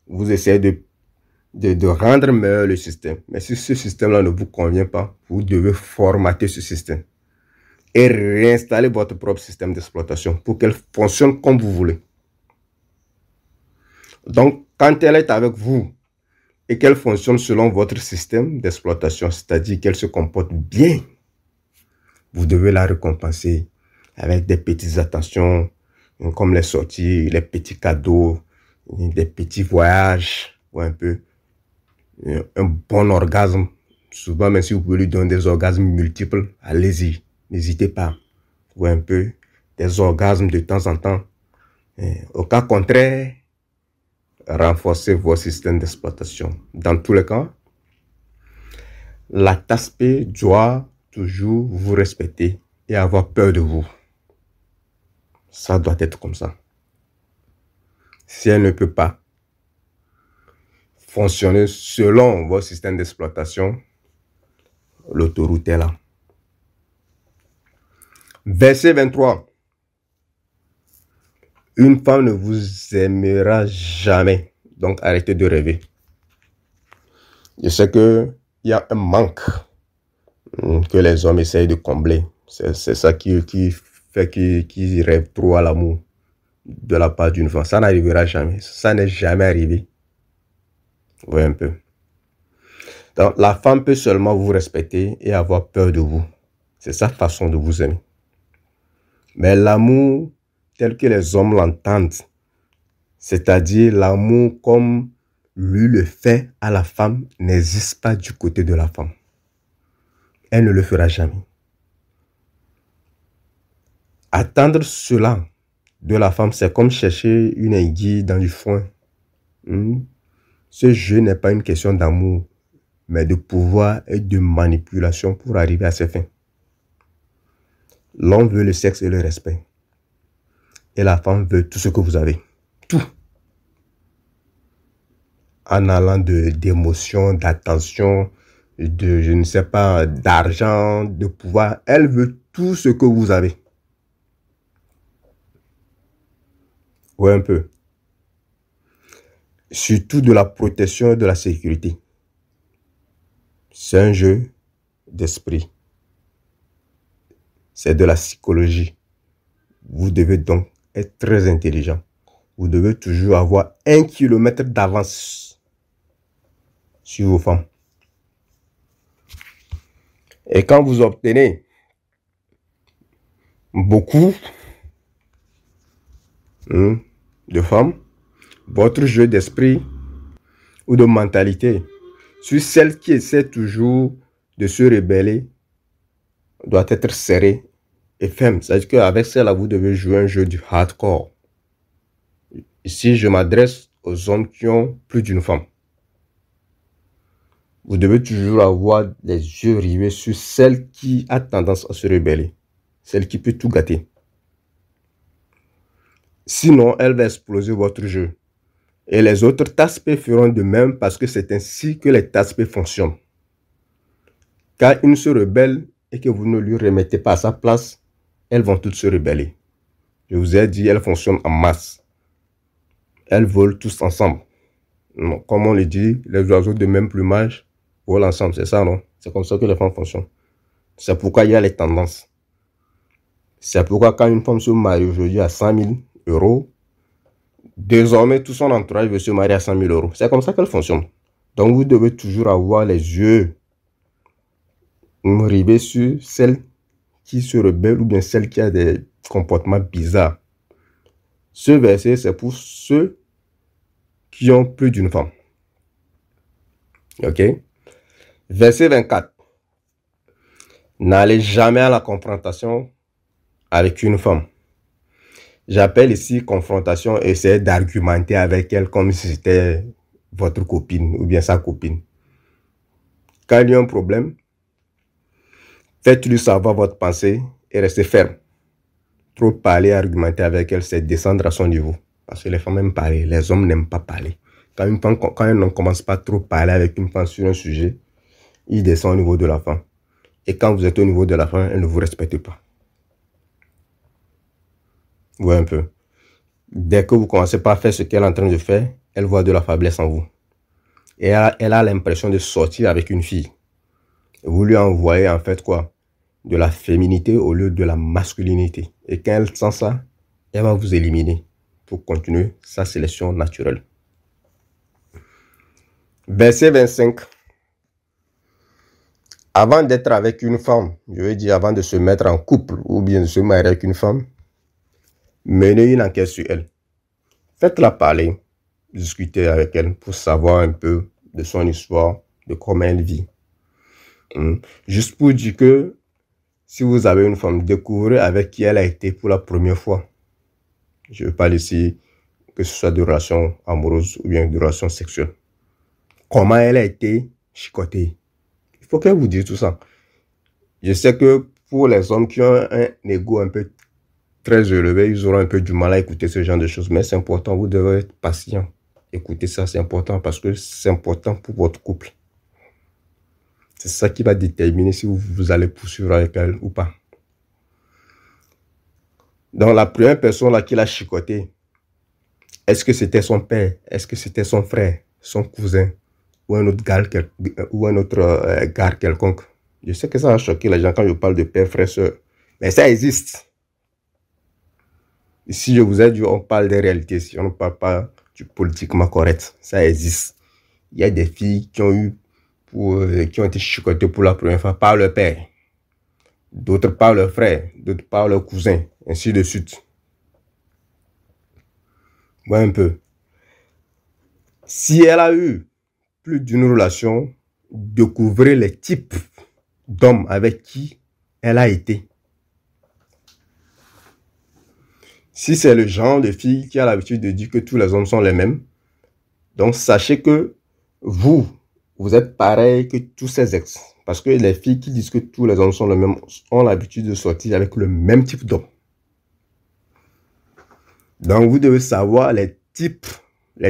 vous essayez de rendre meilleur le système. Mais si ce système-là ne vous convient pas, vous devez formater ce système et réinstaller votre propre système d'exploitation pour qu'elle fonctionne comme vous voulez. Donc, quand elle est avec vous et qu'elle fonctionne selon votre système d'exploitation, c'est-à-dire qu'elle se comporte bien, vous devez la récompenser avec des petites attentions, comme les sorties, les petits cadeaux, des petits voyages, ou un peu un bon orgasme. Souvent, même si vous pouvez lui donner des orgasmes multiples, allez-y, n'hésitez pas. Ou un peu des orgasmes de temps en temps. Au cas contraire, renforcez vos systèmes d'exploitation. Dans tous les cas, la TASP doit toujours vous respecter et avoir peur de vous. Ça doit être comme ça. Si elle ne peut pas fonctionner selon vos systèmes d'exploitation, l'autoroute est là. Verset 23. Une femme ne vous aimera jamais. Donc arrêtez de rêver. Je sais qu'il y a un manque que les hommes essayent de combler. C'est ça qui fait qu'ils rêvent trop à l'amour de la part d'une femme. Ça n'arrivera jamais. Ça n'est jamais arrivé. Vous voyez un peu. Donc, la femme peut seulement vous respecter et avoir peur de vous. C'est sa façon de vous aimer. Mais l'amour tel que les hommes l'entendent, c'est-à-dire l'amour comme lui le fait à la femme, n'existe pas du côté de la femme. Elle ne le fera jamais. Attendre cela de la femme, c'est comme chercher une aiguille dans du foin. Ce jeu n'est pas une question d'amour, mais de pouvoir et de manipulation pour arriver à ses fins. L'homme veut le sexe et le respect. Et la femme veut tout ce que vous avez. Tout. En allant d'émotion, d'attention, de, je ne sais pas, d'argent, de pouvoir. Elle veut tout ce que vous avez. Ouais, un peu. Surtout de la protection et de la sécurité. C'est un jeu d'esprit. C'est de la psychologie. Vous devez donc être très intelligent. Vous devez toujours avoir 1 kilomètre d'avance sur vos femmes. Et quand vous obtenez beaucoup de femmes, votre jeu d'esprit ou de mentalité sur celle qui essaie toujours de se rebeller doit être serré et ferme. C'est-à-dire qu'avec celle-là, vous devez jouer un jeu du hardcore. Ici, je m'adresse aux hommes qui ont plus d'une femme. Vous devez toujours avoir les yeux rivés sur celle qui a tendance à se rebeller. Celle qui peut tout gâter. Sinon, elle va exploser votre jeu. Et les autres TASP feront de même parce que c'est ainsi que les TASP fonctionnent. Quand une se rebelle et que vous ne lui remettez pas à sa place, elles vont toutes se rebeller. Je vous ai dit, elles fonctionnent en masse. Elles volent tous ensemble. Non, comme on le dit, les oiseaux de même plumage volent ensemble, c'est ça, non? C'est comme ça que les femmes fonctionnent. C'est pourquoi il y a les tendances. C'est pourquoi quand une femme se marie aujourd'hui à 100 000 euros, désormais tout son entourage veut se marier à 100 000 euros. C'est comme ça qu'elle fonctionne. Donc vous devez toujours avoir les yeux rivés sur celle qui se rebelle ou bien celle qui a des comportements bizarres. Ce verset, c'est pour ceux qui ont plus d'une femme. Ok? Verset 24. N'allez jamais à la confrontation avec une femme. J'appelle ici confrontation, essayer d'argumenter avec elle comme si c'était votre copine ou bien sa copine. Quand il y a un problème, faites-lui savoir votre pensée et restez ferme. Trop parler, argumenter avec elle, c'est descendre à son niveau. Parce que les femmes aiment parler, les hommes n'aiment pas parler. Quand un homme ne commence pas trop parler avec une femme sur un sujet, il descend au niveau de la femme. Et quand vous êtes au niveau de la femme, elle ne vous respecte pas. Vous voyez un peu. Dès que vous commencez pas à faire ce qu'elle est en train de faire, elle voit de la faiblesse en vous. Et elle a l'impression de sortir avec une fille. Vous lui envoyez en fait quoi? De la féminité au lieu de la masculinité. Et quand elle sent ça, elle va vous éliminer pour continuer sa sélection naturelle. Verset 25. Avant d'être avec une femme, je veux dire avant de se mettre en couple ou bien de se marier avec une femme, menez une enquête sur elle. Faites-la parler, discutez avec elle pour savoir un peu de son histoire, de comment elle vit. Juste pour dire que si vous avez une femme, découvrez avec qui elle a été pour la première fois. Je parle ici que ce soit de relations amoureuses ou bien de relations sexuelles. Comment elle a été chicotée. Il faut qu'elle vous dise tout ça. Je sais que pour les hommes qui ont un ego un peu très élevé, ils auront un peu du mal à écouter ce genre de choses. Mais c'est important, vous devez être patient. Écoutez ça, c'est important parce que c'est important pour votre couple. C'est ça qui va déterminer si vous allez poursuivre avec elle ou pas. Donc la première personne là qui l'a chicoté, est-ce que c'était son père? Est-ce que c'était son frère? Son cousin? ou un autre gars quelconque. Je sais que ça va choquer les gens quand je parle de père, frère, soeur. Mais ça existe. Ici, je vous ai dit, on parle des réalités. Si on ne parle pas du politiquement correct, ça existe. Il y a des filles qui ont été chicotées pour la première fois par leur père. D'autres par leur frère, d'autres par leur cousin, ainsi de suite. Voilà un peu. Si elle a eu plus d'une relation, découvrez les types d'hommes avec qui elle a été. Si c'est le genre de fille qui a l'habitude de dire que tous les hommes sont les mêmes, donc sachez que vous êtes pareil que tous ces ex. Parce que les filles qui disent que tous les hommes sont les mêmes ont l'habitude de sortir avec le même type d'homme. Donc vous devez savoir les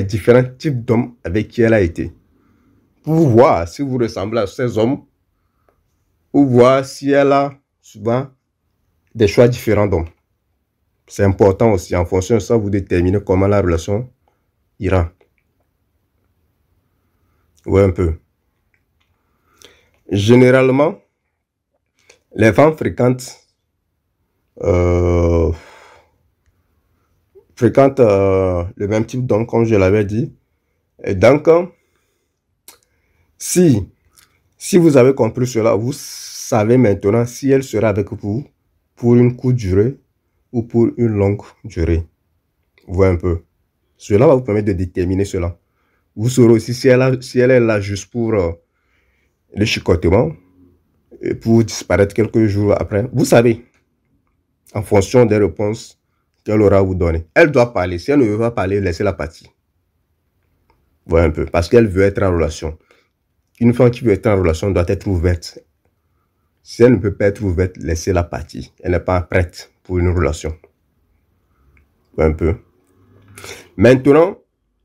différents types d'hommes avec qui elle a été. Pour voir si vous ressemblez à ces hommes, ou voir si elle a souvent des choix différents d'hommes. C'est important aussi. En fonction de ça, vous déterminez comment la relation ira. Ouais, un peu. Généralement, les femmes fréquentent le même type d'homme, comme je l'avais dit. Et donc, si vous avez compris cela, vous savez maintenant si elle sera avec vous pour une courte durée ou pour une longue durée. Voyez un peu. Cela va vous permettre de déterminer cela. Vous saurez aussi si elle est là juste pour le chicotement et pour disparaître quelques jours après. Vous savez, en fonction des réponses qu'elle aura à vous donner. Elle doit parler. Si elle ne veut pas parler, laissez-la partir. Voyez un peu. Parce qu'elle veut être en relation. Une femme qui veut être en relation doit être ouverte. Si elle ne peut pas être ouverte, laissez-la partir. Elle n'est pas prête pour une relation. Voyez un peu. Maintenant,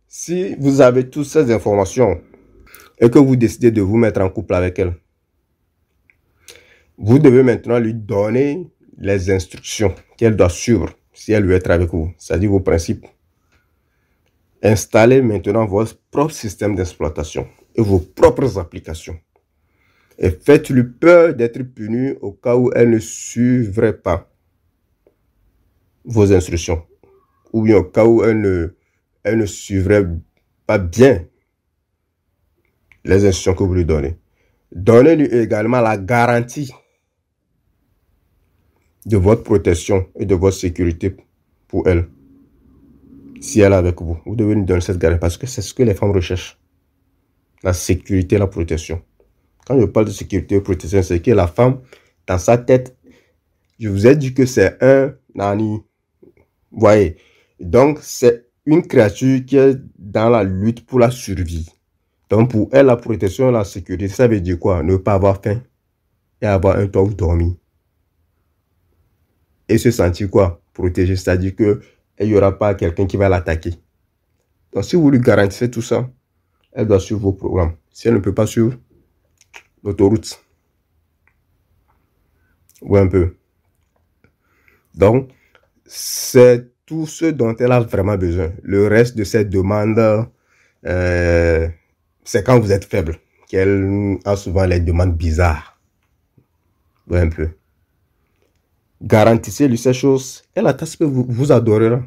si vous avez toutes ces informations et que vous décidez de vous mettre en couple avec elle, vous devez maintenant lui donner les instructions qu'elle doit suivre si elle veut être avec vous, c'est-à-dire vos principes. Installez maintenant votre propre système d'exploitation et vos propres applications. Et faites-lui peur d'être punie au cas où elle ne suivrait pas vos instructions. Ou bien au cas où elle ne suivrait pas bien les instructions que vous lui donnez. Donnez-lui également la garantie de votre protection et de votre sécurité pour elle. Si elle est avec vous, vous devez lui donner cette garantie parce que c'est ce que les femmes recherchent. La sécurité et la protection. Quand je parle de sécurité et protection, c'est que la femme, dans sa tête, je vous ai dit que c'est un nani. Vous voyez. Donc, c'est une créature qui est dans la lutte pour la survie. Donc, pour elle, la protection et la sécurité, ça veut dire quoi? Ne pas avoir faim et avoir un toit où dormir. Et se sentir quoi? Protégé, c'est-à-dire qu'il n'y aura pas quelqu'un qui va l'attaquer. Donc, si vous lui garantissez tout ça, elle doit suivre vos programmes. Si elle ne peut pas suivre l'autoroute, ouais, un peu. Donc, c'est tout ce dont elle a vraiment besoin. Le reste de cette demande, c'est quand vous êtes faible qu'elle a souvent les demandes bizarres. Ouais, un peu. Garantissez-lui ces choses. Elle attend ce que vous adorera.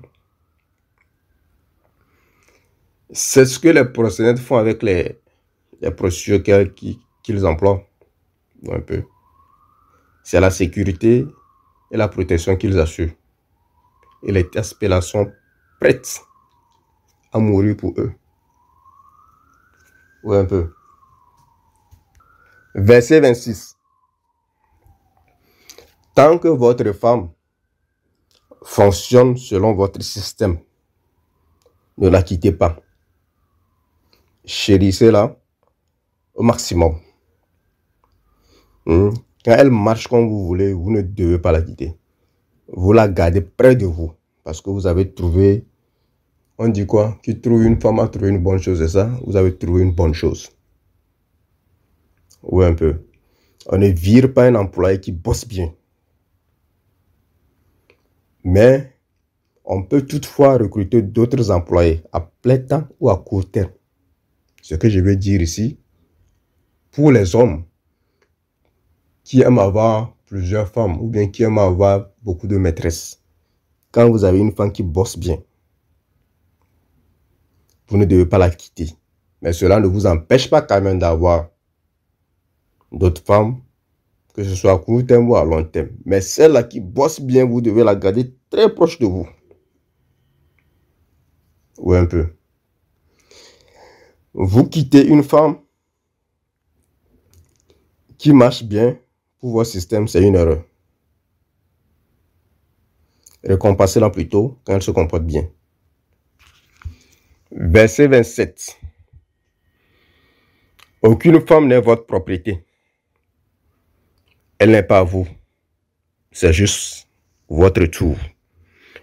C'est ce que les professionnels font avec les procédures qu'ils emploient. Un peu. C'est la sécurité et la protection qu'ils assurent. Et les aspects-là sont prêts à mourir pour eux. Ouais, un peu. Verset 26. Tant que votre femme fonctionne selon votre système, ne la quittez pas. Chérissez-la au maximum. Quand elle marche comme vous voulez, vous ne devez pas la quitter. Vous la gardez près de vous. Parce que vous avez trouvé, on dit quoi? Qui trouve une femme a trouvé une bonne chose, c'est ça? Vous avez trouvé une bonne chose. Oui, un peu. On ne vire pas un employé qui bosse bien. Mais on peut toutefois recruter d'autres employés à plein temps ou à court terme. Ce que je veux dire ici, pour les hommes qui aiment avoir plusieurs femmes ou bien qui aiment avoir beaucoup de maîtresses, quand vous avez une femme qui bosse bien, vous ne devez pas la quitter. Mais cela ne vous empêche pas quand même d'avoir d'autres femmes, que ce soit à court terme ou à long terme. Mais celle-là qui bosse bien, vous devez la garder très proche de vous. Ou un peu. Vous quittez une femme qui marche bien pour votre système, c'est une erreur. Récompensez-la plutôt quand elle se comporte bien. Verset 27. Aucune femme n'est votre propriété. Elle n'est pas à vous. C'est juste votre tour.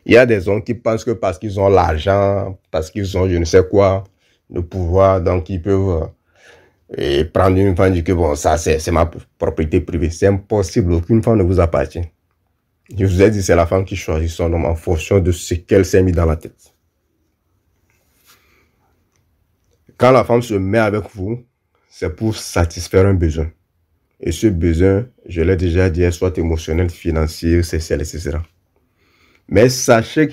Il y a des hommes qui pensent que parce qu'ils ont l'argent, parce qu'ils ont je ne sais quoi, le pouvoir, donc ils peuvent prendre une femme et dire que bon, ça c'est ma propriété privée. C'est impossible, aucune femme ne vous appartient. Je vous ai dit, c'est la femme qui choisit son homme en fonction de ce qu'elle s'est mis dans la tête. Quand la femme se met avec vous, c'est pour satisfaire un besoin. Et ce besoin, je l'ai déjà dit, soit émotionnel, financier, sexuel, etc. Mais sachez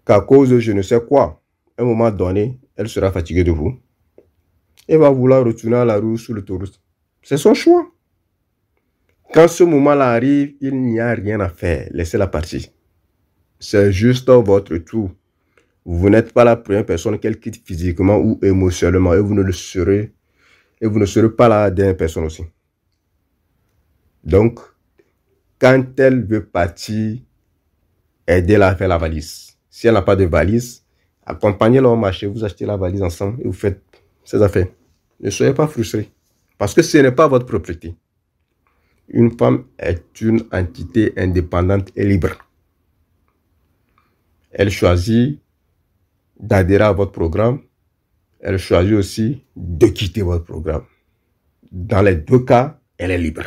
qu'à cause de je ne sais quoi, à un moment donné, elle sera fatiguée de vous. Elle va vouloir retourner à la roue sur l'autoroute. C'est son choix. Quand ce moment-là arrive, il n'y a rien à faire. Laissez-la partir. C'est juste votre tour. Vous n'êtes pas la première personne qu'elle quitte physiquement ou émotionnellement. Et vous ne le serez. Et vous ne serez pas la dernière personne aussi. Donc, quand elle veut partir, aidez-la à faire la valise. Si elle n'a pas de valise, accompagnez-la au marché, vous achetez la valise ensemble et vous faites ces affaires. Ne soyez pas frustrés. Parce que ce n'est pas votre propriété. Une femme est une entité indépendante et libre. Elle choisit d'adhérer à votre programme. Elle choisit aussi de quitter votre programme. Dans les deux cas, elle est libre.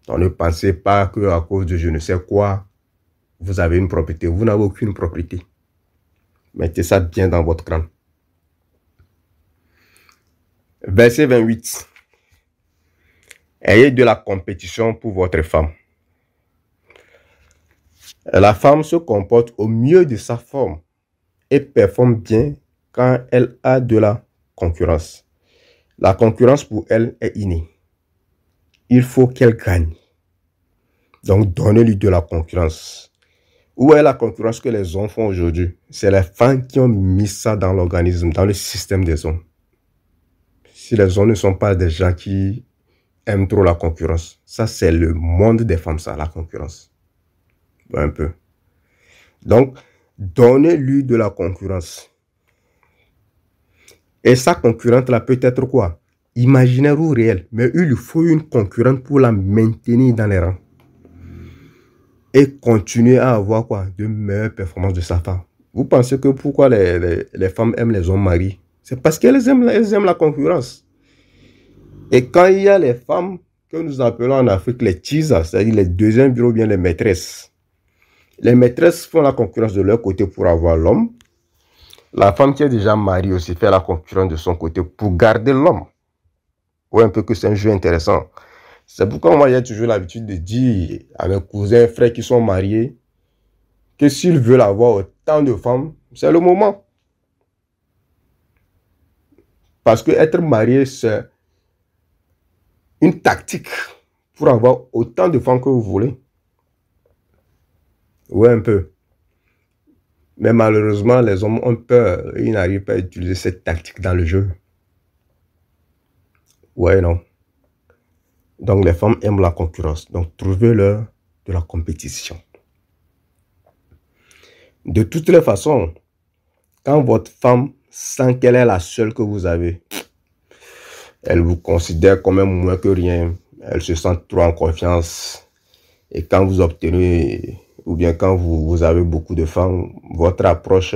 Donc ne pensez pas qu'à cause de je ne sais quoi, vous avez une propriété. Vous n'avez aucune propriété. Mettez ça bien dans votre crâne. Verset 28. Ayez de la compétition pour votre femme. La femme se comporte au mieux de sa forme et performe bien quand elle a de la concurrence. La concurrence pour elle est innée. Il faut qu'elle gagne. Donc donnez-lui de la concurrence. Où est la concurrence que les hommes font aujourd'hui? C'est les femmes qui ont mis ça dans l'organisme, dans le système des hommes. Si les hommes ne sont pas des gens qui aiment trop la concurrence, ça c'est le monde des femmes, ça, la concurrence. Un peu. Donc, donnez-lui de la concurrence. Et sa concurrente là peut être quoi? Imaginaire ou réel. Mais il lui faut une concurrente pour la maintenir dans les rangs. Et continuer à avoir quoi? De meilleures performances de sa femme. Vous pensez que pourquoi les femmes aiment les hommes mariés? C'est parce qu'elles aiment la concurrence. Et quand il y a les femmes que nous appelons en Afrique les teasers, c'est-à-dire les deuxièmes bureaux, bien les maîtresses. Les maîtresses font la concurrence de leur côté pour avoir l'homme. La femme qui est déjà mariée aussi fait la concurrence de son côté pour garder l'homme. Ouais, un peu que c'est un jeu intéressant. C'est pourquoi moi j'ai toujours l'habitude de dire à mes cousins et frères qui sont mariés que s'ils veulent avoir autant de femmes, c'est le moment. Parce que être marié, c'est une tactique pour avoir autant de femmes que vous voulez. Ouais, un peu. Mais malheureusement, les hommes ont peur et ils n'arrivent pas à utiliser cette tactique dans le jeu. Ouais, non. Donc, les femmes aiment la concurrence. Donc, trouvez-leur de la compétition. De toutes les façons, quand votre femme sent qu'elle est la seule que vous avez, elle vous considère comme même moins que rien. Elle se sent trop en confiance. Et quand vous obtenez, ou bien quand vous avez beaucoup de femmes, votre approche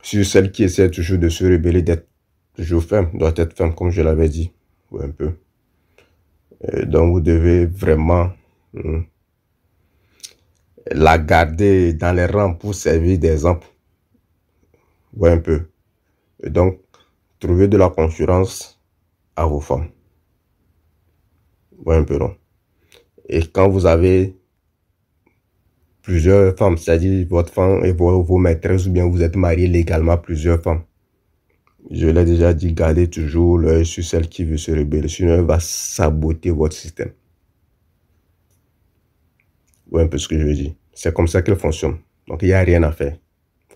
sur celle qui essaie toujours de se rebeller, d'être toujours ferme, doit être ferme, comme je l'avais dit. Ouais, un peu. Et donc, vous devez vraiment la garder dans les rangs pour servir d'exemple. Ouais, un peu. Et donc, trouvez de la concurrence à vos femmes. Ouais, un peu long. Et quand vous avez plusieurs femmes, c'est-à-dire votre femme et vos maîtresses, ou bien vous êtes marié légalement à plusieurs femmes, je l'ai déjà dit, gardez toujours l'œil sur celle qui veut se rebeller, sinon elle va saboter votre système. Ouais, un peu ce que je veux dire. C'est comme ça qu'elle fonctionne. Donc, il n'y a rien à faire.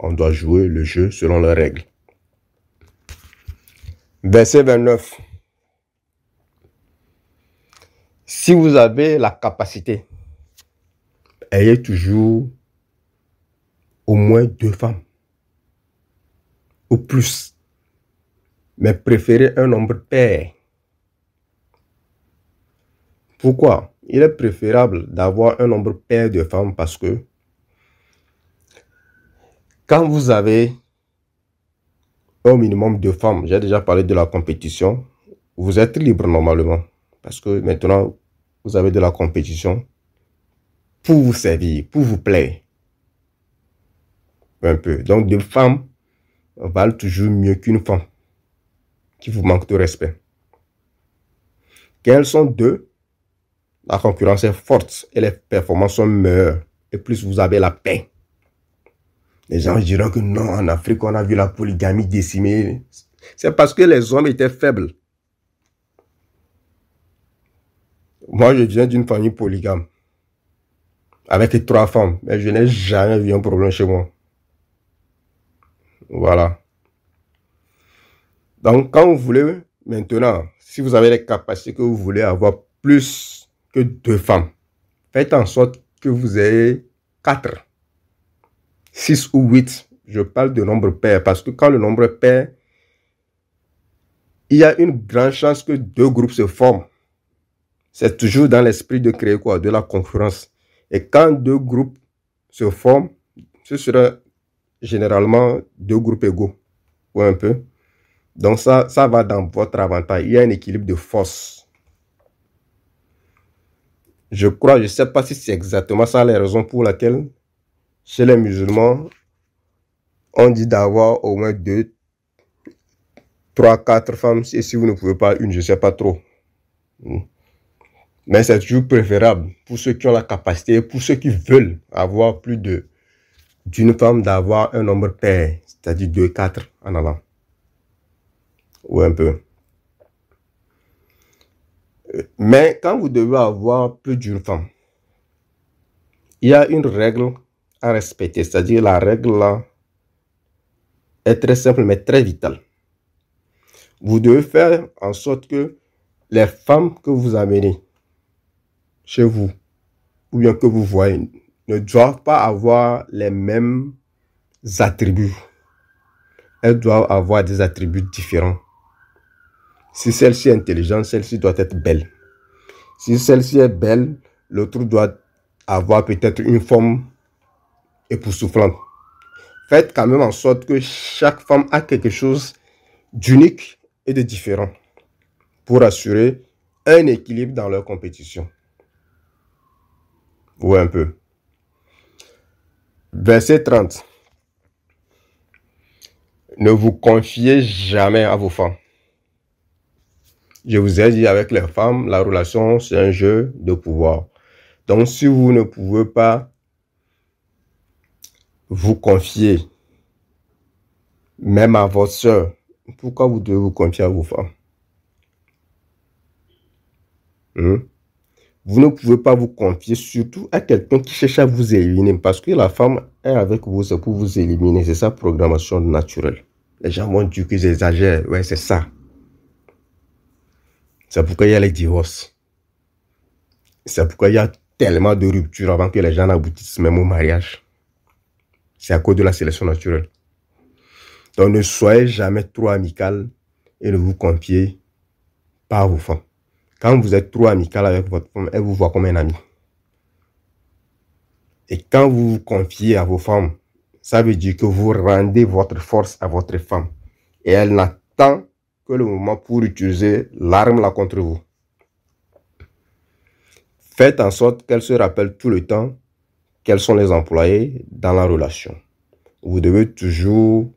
On doit jouer le jeu selon leurs règles. Verset 29. Si vous avez la capacité, ayez toujours au moins 2 femmes. Ou plus. Mais préférez un nombre pair. Pourquoi? Il est préférable d'avoir un nombre pair de femmes parce que quand vous avez un minimum de femmes, j'ai déjà parlé de la compétition, vous êtes libre normalement. Parce que maintenant, vous avez de la compétition pour vous servir, pour vous plaire. Un peu. Donc, 2 femmes valent toujours mieux qu'une femme qui vous manque de respect. Quand elles sont 2, la concurrence est forte et les performances sont meilleures. Et plus vous avez la paix. Les gens diront que non, en Afrique, on a vu la polygamie décimée. C'est parce que les hommes étaient faibles. Moi, je viens d'une famille polygame. Avec 3 femmes. Mais je n'ai jamais vu un problème chez moi. Voilà. Donc, quand vous voulez, maintenant, si vous avez les capacités que vous voulez avoir plus que 2 femmes, faites en sorte que vous ayez 4, 6 ou 8. Je parle de nombre pair parce que quand le nombre est pair, il y a une grande chance que 2 groupes se forment. C'est toujours dans l'esprit de créer quoi? De la concurrence. Et quand 2 groupes se forment, ce sera généralement 2 groupes égaux. Ou un peu. Donc ça va dans votre avantage. Il y a un équilibre de force. Je crois, je ne sais pas si c'est exactement ça les raisons pour lesquelles chez les musulmans, on dit d'avoir au moins 2, 3, 4 femmes. Et si vous ne pouvez pas une, je ne sais pas trop. Mais c'est toujours préférable pour ceux qui ont la capacité, pour ceux qui veulent avoir plus d'une femme, d'avoir un nombre pair, c'est-à-dire 2, 4 en allant. Ou un peu. Mais quand vous devez avoir plus d'une femme, il y a une règle à respecter. C'est-à-dire la règle là est très simple mais très vitale. Vous devez faire en sorte que les femmes que vous amenez chez vous, ou bien que vous voyez, ne doivent pas avoir les mêmes attributs. Elles doivent avoir des attributs différents. Si celle-ci est intelligente, celle-ci doit être belle. Si celle-ci est belle, l'autre doit avoir peut-être une forme époustouflante. Faites quand même en sorte que chaque femme a quelque chose d'unique et de différent pour assurer un équilibre dans leur compétition. Ouais, un peu. Verset 30. Ne vous confiez jamais à vos femmes. Je vous ai dit, avec les femmes, la relation, c'est un jeu de pouvoir. Donc, si vous ne pouvez pas vous confier, même à votre soeur, pourquoi vous devez vous confier à vos femmes? Vous ne pouvez pas vous confier surtout à quelqu'un qui cherche à vous éliminer. Parce que la femme est avec vous, c'est pour vous éliminer. C'est sa programmation naturelle. Les gens vont dire qu'ils exagèrent. Ouais, c'est ça. C'est pourquoi il y a les divorces. C'est pourquoi il y a tellement de ruptures avant que les gens n'aboutissent même au mariage. C'est à cause de la sélection naturelle. Donc ne soyez jamais trop amical et ne vous confiez pas à vos femmes. Quand vous êtes trop amical avec votre femme, elle vous voit comme un ami. Et quand vous vous confiez à vos femmes, ça veut dire que vous rendez votre force à votre femme. Et elle n'attend que le moment pour utiliser l'arme là contre vous. Faites en sorte qu'elle se rappelle tout le temps quels sont les employés dans la relation. Vous devez toujours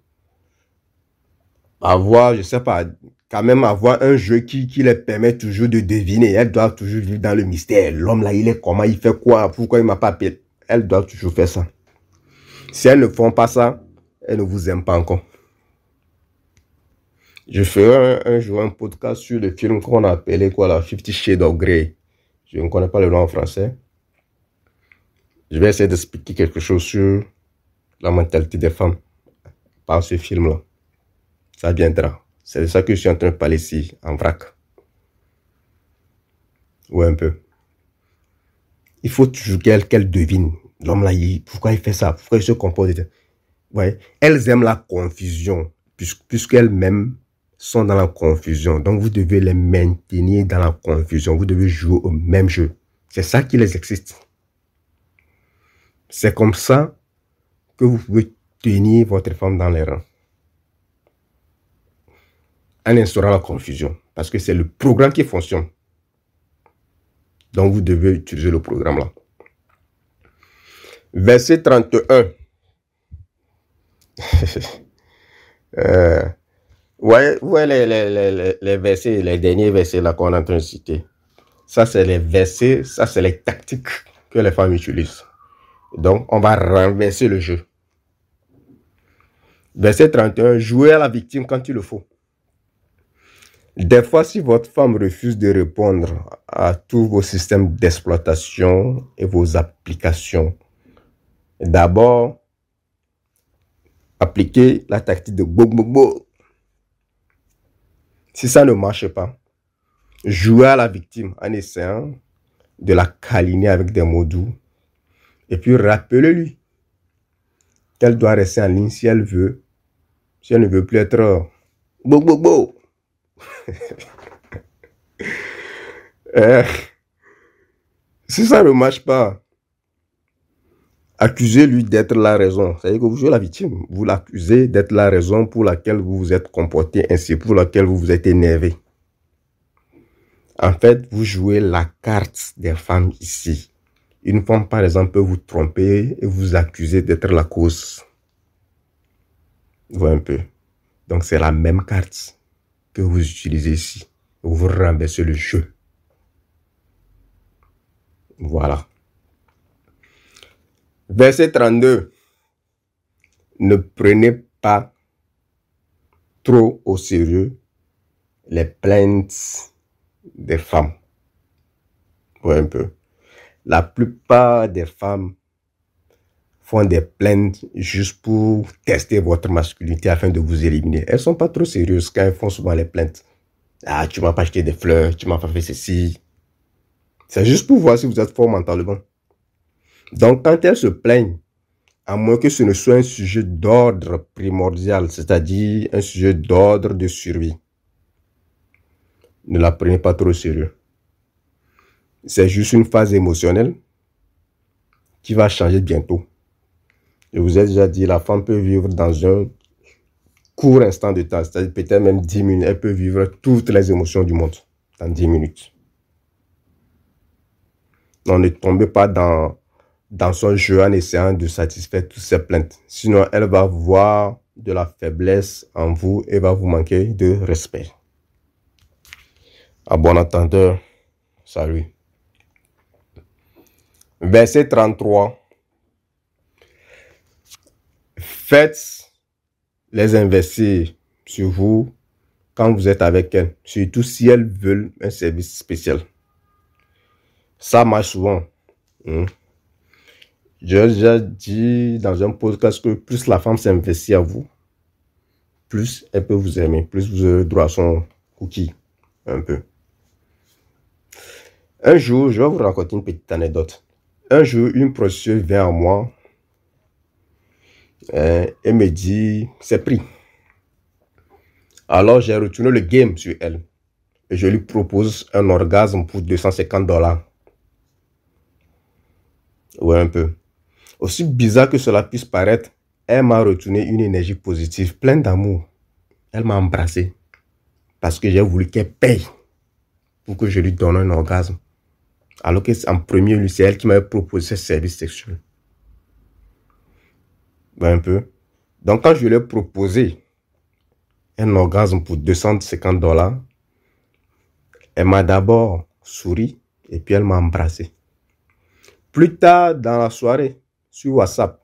avoir, je sais pas, quand même avoir un jeu qui les permet toujours de deviner. Elles doivent toujours vivre dans le mystère. L'homme là, il est comment, il fait quoi, pourquoi il m'a pas appelé. Elles doivent toujours faire ça. Si elles ne font pas ça, elles ne vous aiment pas encore. Je ferai un jour un podcast sur le film qu'on a appelé quoi là, 50 Shades of Grey. Je ne connais pas le nom en français. Je vais essayer d'expliquer quelque chose sur la mentalité des femmes par ce film-là. Ça viendra. C'est de ça que je suis en train de parler ici, en vrac. Ouais, un peu. Il faut toujours qu'elle devine. L'homme là, pourquoi il fait ça? Pourquoi il se comporte? Ouais. Elles aiment la confusion, puisqu'elles-mêmes sont dans la confusion. Donc, vous devez les maintenir dans la confusion. Vous devez jouer au même jeu. C'est ça qui les excite. C'est comme ça que vous pouvez tenir votre femme dans les rangs. En instaurant la confusion. Parce que c'est le programme qui fonctionne. Donc, vous devez utiliser le programme là. Verset 31. Ouais, les versets, les derniers versets là qu'on est en train de citer. Ça, c'est les versets, ça, c'est les tactiques que les femmes utilisent. Donc, on va renverser le jeu. Verset 31, jouez à la victime quand il le faut. Des fois, si votre femme refuse de répondre à tous vos systèmes d'exploitation et vos applications, d'abord, appliquez la tactique de go. Si ça ne marche pas, jouez à la victime en essayant de la câliner avec des mots doux. Et puis, rappelez-lui qu'elle doit rester en ligne si elle veut. Si elle ne veut plus être bo. Si ça ne marche pas, accusez-lui d'être la raison. C'est-à-dire que vous jouez la victime. Vous l'accusez d'être la raison pour laquelle vous vous êtes comporté ainsi, pour laquelle vous vous êtes énervé. En fait, vous jouez la carte des femmes ici. Une femme, par exemple, peut vous tromper et vous accuser d'être la cause. Vous voyez un peu. Donc, c'est la même carte que vous utilisez ici. Vous renversez le jeu. Voilà. Verset 32. Ne prenez pas trop au sérieux les plaintes des femmes. Vous voyez un peu. La plupart des femmes font des plaintes juste pour tester votre masculinité afin de vous éliminer. Elles ne sont pas trop sérieuses quand elles font souvent les plaintes. Ah, tu m'as pas acheté des fleurs, tu m'as pas fait ceci. C'est juste pour voir si vous êtes fort mentalement. Donc, quand elles se plaignent, à moins que ce ne soit un sujet d'ordre primordial, c'est-à-dire un sujet d'ordre de survie, ne la prenez pas trop au sérieux. C'est juste une phase émotionnelle qui va changer bientôt. Je vous ai déjà dit, la femme peut vivre dans un court instant de temps, c'est-à-dire peut-être même 10 minutes. Elle peut vivre toutes les émotions du monde dans 10 minutes. Donc, ne tombez pas dans son jeu en essayant de satisfaire toutes ses plaintes. Sinon, elle va voir de la faiblesse en vous et va vous manquer de respect. À bon entendeur, salut. Verset 33. Faites les investir sur vous quand vous êtes avec elles, surtout si elles veulent un service spécial. Ça marche souvent. J'ai déjà dit dans un podcast que plus la femme s'investit à vous, plus elle peut vous aimer, plus vous aurez droit à son cookie, un peu. Un jour, je vais vous raconter une petite anecdote. Un jour, une prostituée vient à moi et me dit, c'est pris. Alors, j'ai retourné le game sur elle et je lui propose un orgasme pour $250. Ouais, un peu. Aussi bizarre que cela puisse paraître, elle m'a retourné une énergie positive, pleine d'amour. Elle m'a embrassé parce que j'ai voulu qu'elle paye pour que je lui donne un orgasme. Alors qu'en premier lieu, c'est elle qui m'avait proposé ce service sexuel. Ouais, un peu. Donc, quand je lui ai proposé un orgasme pour 250 $. Elle m'a d'abord souri et puis elle m'a embrassé. Plus tard dans la soirée, sur WhatsApp,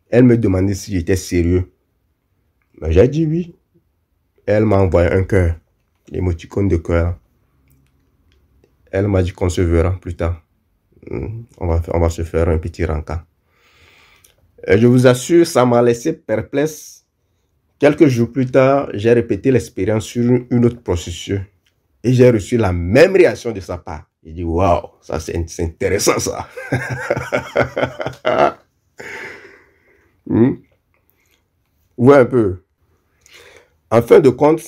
elle me demandait si j'étais sérieux. Mais j'ai dit oui. Elle m'a envoyé un cœur, l'émoticône de cœur. Elle m'a dit qu'on se verra plus tard. On va se faire un petit rencard. Et je vous assure, ça m'a laissé perplexe. Quelques jours plus tard, j'ai répété l'expérience sur une autre procédure. Et j'ai reçu la même réaction de sa part. J'ai dit, waouh, ça c'est intéressant ça. Ouais, un peu. En fin de compte,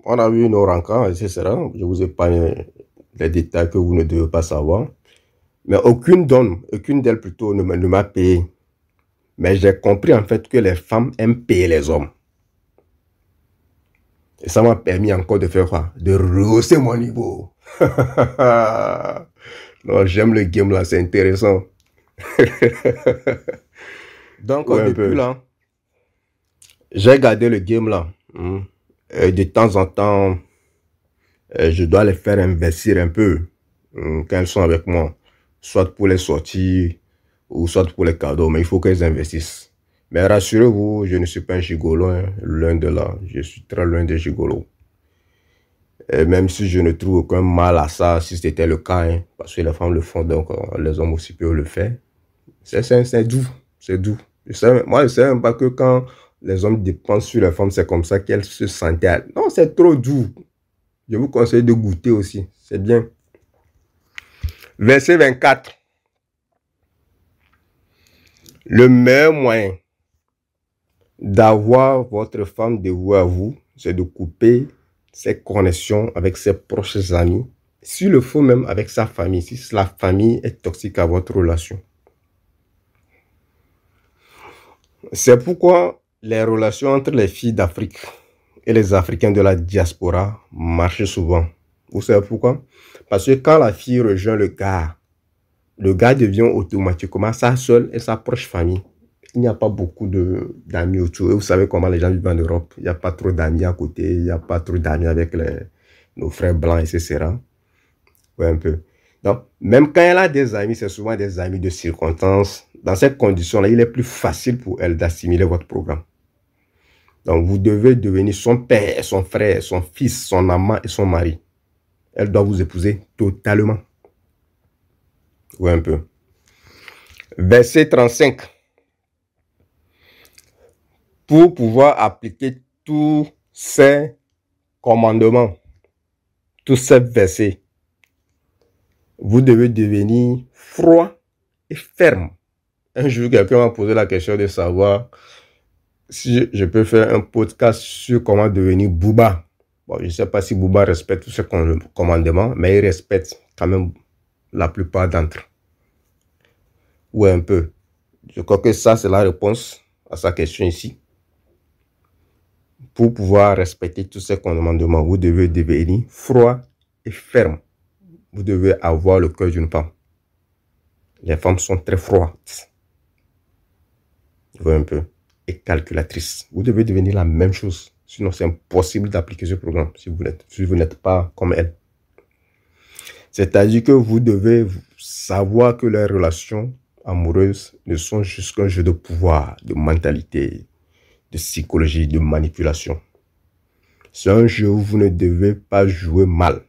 on a eu nos rencontres, etc. Je vous ai pas les détails que vous ne devez pas savoir. Mais aucune d'elles plutôt ne m'a payé. Mais j'ai compris en fait que les femmes aiment payer les hommes. Et ça m'a permis encore de faire quoi? De rehausser mon niveau. Non, j'aime le game là, c'est intéressant. Donc, ouais, depuis là, j'ai gardé le game là. Et de temps en temps, je dois les faire investir un peu quand elles sont avec moi. Soit pour les sorties, ou soit pour les cadeaux. Mais il faut qu'elles investissent. Mais rassurez-vous, je ne suis pas un gigolo, hein, loin de là. Je suis très loin des gigolos. Et même si je ne trouve aucun mal à ça, si c'était le cas, hein, parce que les femmes le font, donc les hommes aussi peuvent le faire. C'est doux, c'est doux. Moi, je sais même pas que quand les hommes dépensent sur les femmes, c'est comme ça qu'elles se sentaient. Non, c'est trop doux. Je vous conseille de goûter aussi, c'est bien. Verset 24. Le meilleur moyen d'avoir votre femme dévouée à vous, c'est de couper ses connexions avec ses proches amis, s'il le faut même avec sa famille, si la famille est toxique à votre relation. C'est pourquoi les relations entre les filles d'Afrique et les Africains de la diaspora marchent souvent. Vous savez pourquoi? Parce que quand la fille rejoint le gars devient automatiquement sa seule et sa proche famille. Il n'y a pas beaucoup d'amis autour. Et vous savez comment les gens vivent en Europe. Il n'y a pas trop d'amis à côté. Il n'y a pas trop d'amis avec nos frères blancs, etc. Ouais, un peu. Donc, même quand elle a des amis, c'est souvent des amis de circonstances. Dans cette condition-là, il est plus facile pour elle d'assimiler votre programme. Donc, vous devez devenir son père, son frère, son fils, son amant et son mari. Elle doit vous épouser totalement. Ouais, un peu. Verset 35. Pour pouvoir appliquer tous ces commandements, tous ces versets, vous devez devenir froid et ferme. Un jour, quelqu'un m'a posé la question de savoir si je peux faire un podcast sur comment devenir Booba. Bon, je ne sais pas si Booba respecte tous ces commandements, mais il respecte quand même la plupart d'entre eux. Ouais, un peu. Je crois que ça, c'est la réponse à sa question ici. Pour pouvoir respecter tous ces commandements, vous devez devenir froid et ferme. Vous devez avoir le cœur d'une femme. Les femmes sont très froides. Vous voyez un peu. Et calculatrices. Vous devez devenir la même chose. Sinon, c'est impossible d'appliquer ce programme si vous n'êtes pas comme elles. C'est-à-dire que vous devez savoir que les relations amoureuses ne sont juste qu'un jeu de pouvoir, de mentalité, de psychologie, de manipulation. C'est un jeu où vous ne devez pas jouer mal.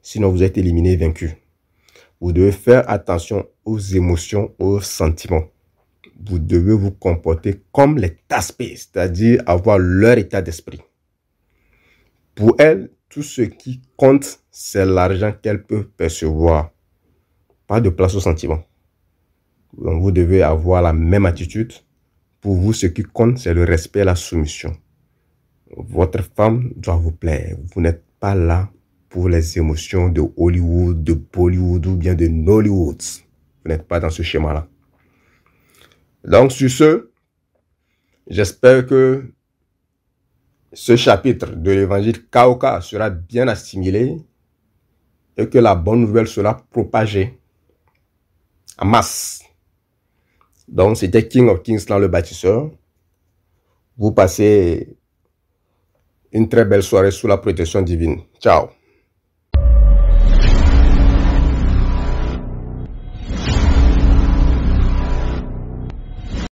Sinon, vous êtes éliminé et vaincu. Vous devez faire attention aux émotions, aux sentiments. Vous devez vous comporter comme les taspés, c'est-à-dire avoir leur état d'esprit. Pour elles, tout ce qui compte, c'est l'argent qu'elles peuvent percevoir. Pas de place aux sentiments. Donc, vous devez avoir la même attitude. Pour vous, ce qui compte, c'est le respect et la soumission. Votre femme doit vous plaire. Vous n'êtes pas là pour les émotions de Hollywood, de Bollywood ou bien de Nollywood. Vous n'êtes pas dans ce schéma-là. Donc, sur ce, j'espère que ce chapitre de l'évangile Kaoka sera bien assimilé et que la bonne nouvelle sera propagée en masse. Donc, c'était King of Kings dans le bâtisseur. Vous passez Une très belle soirée sous la protection divine. Ciao.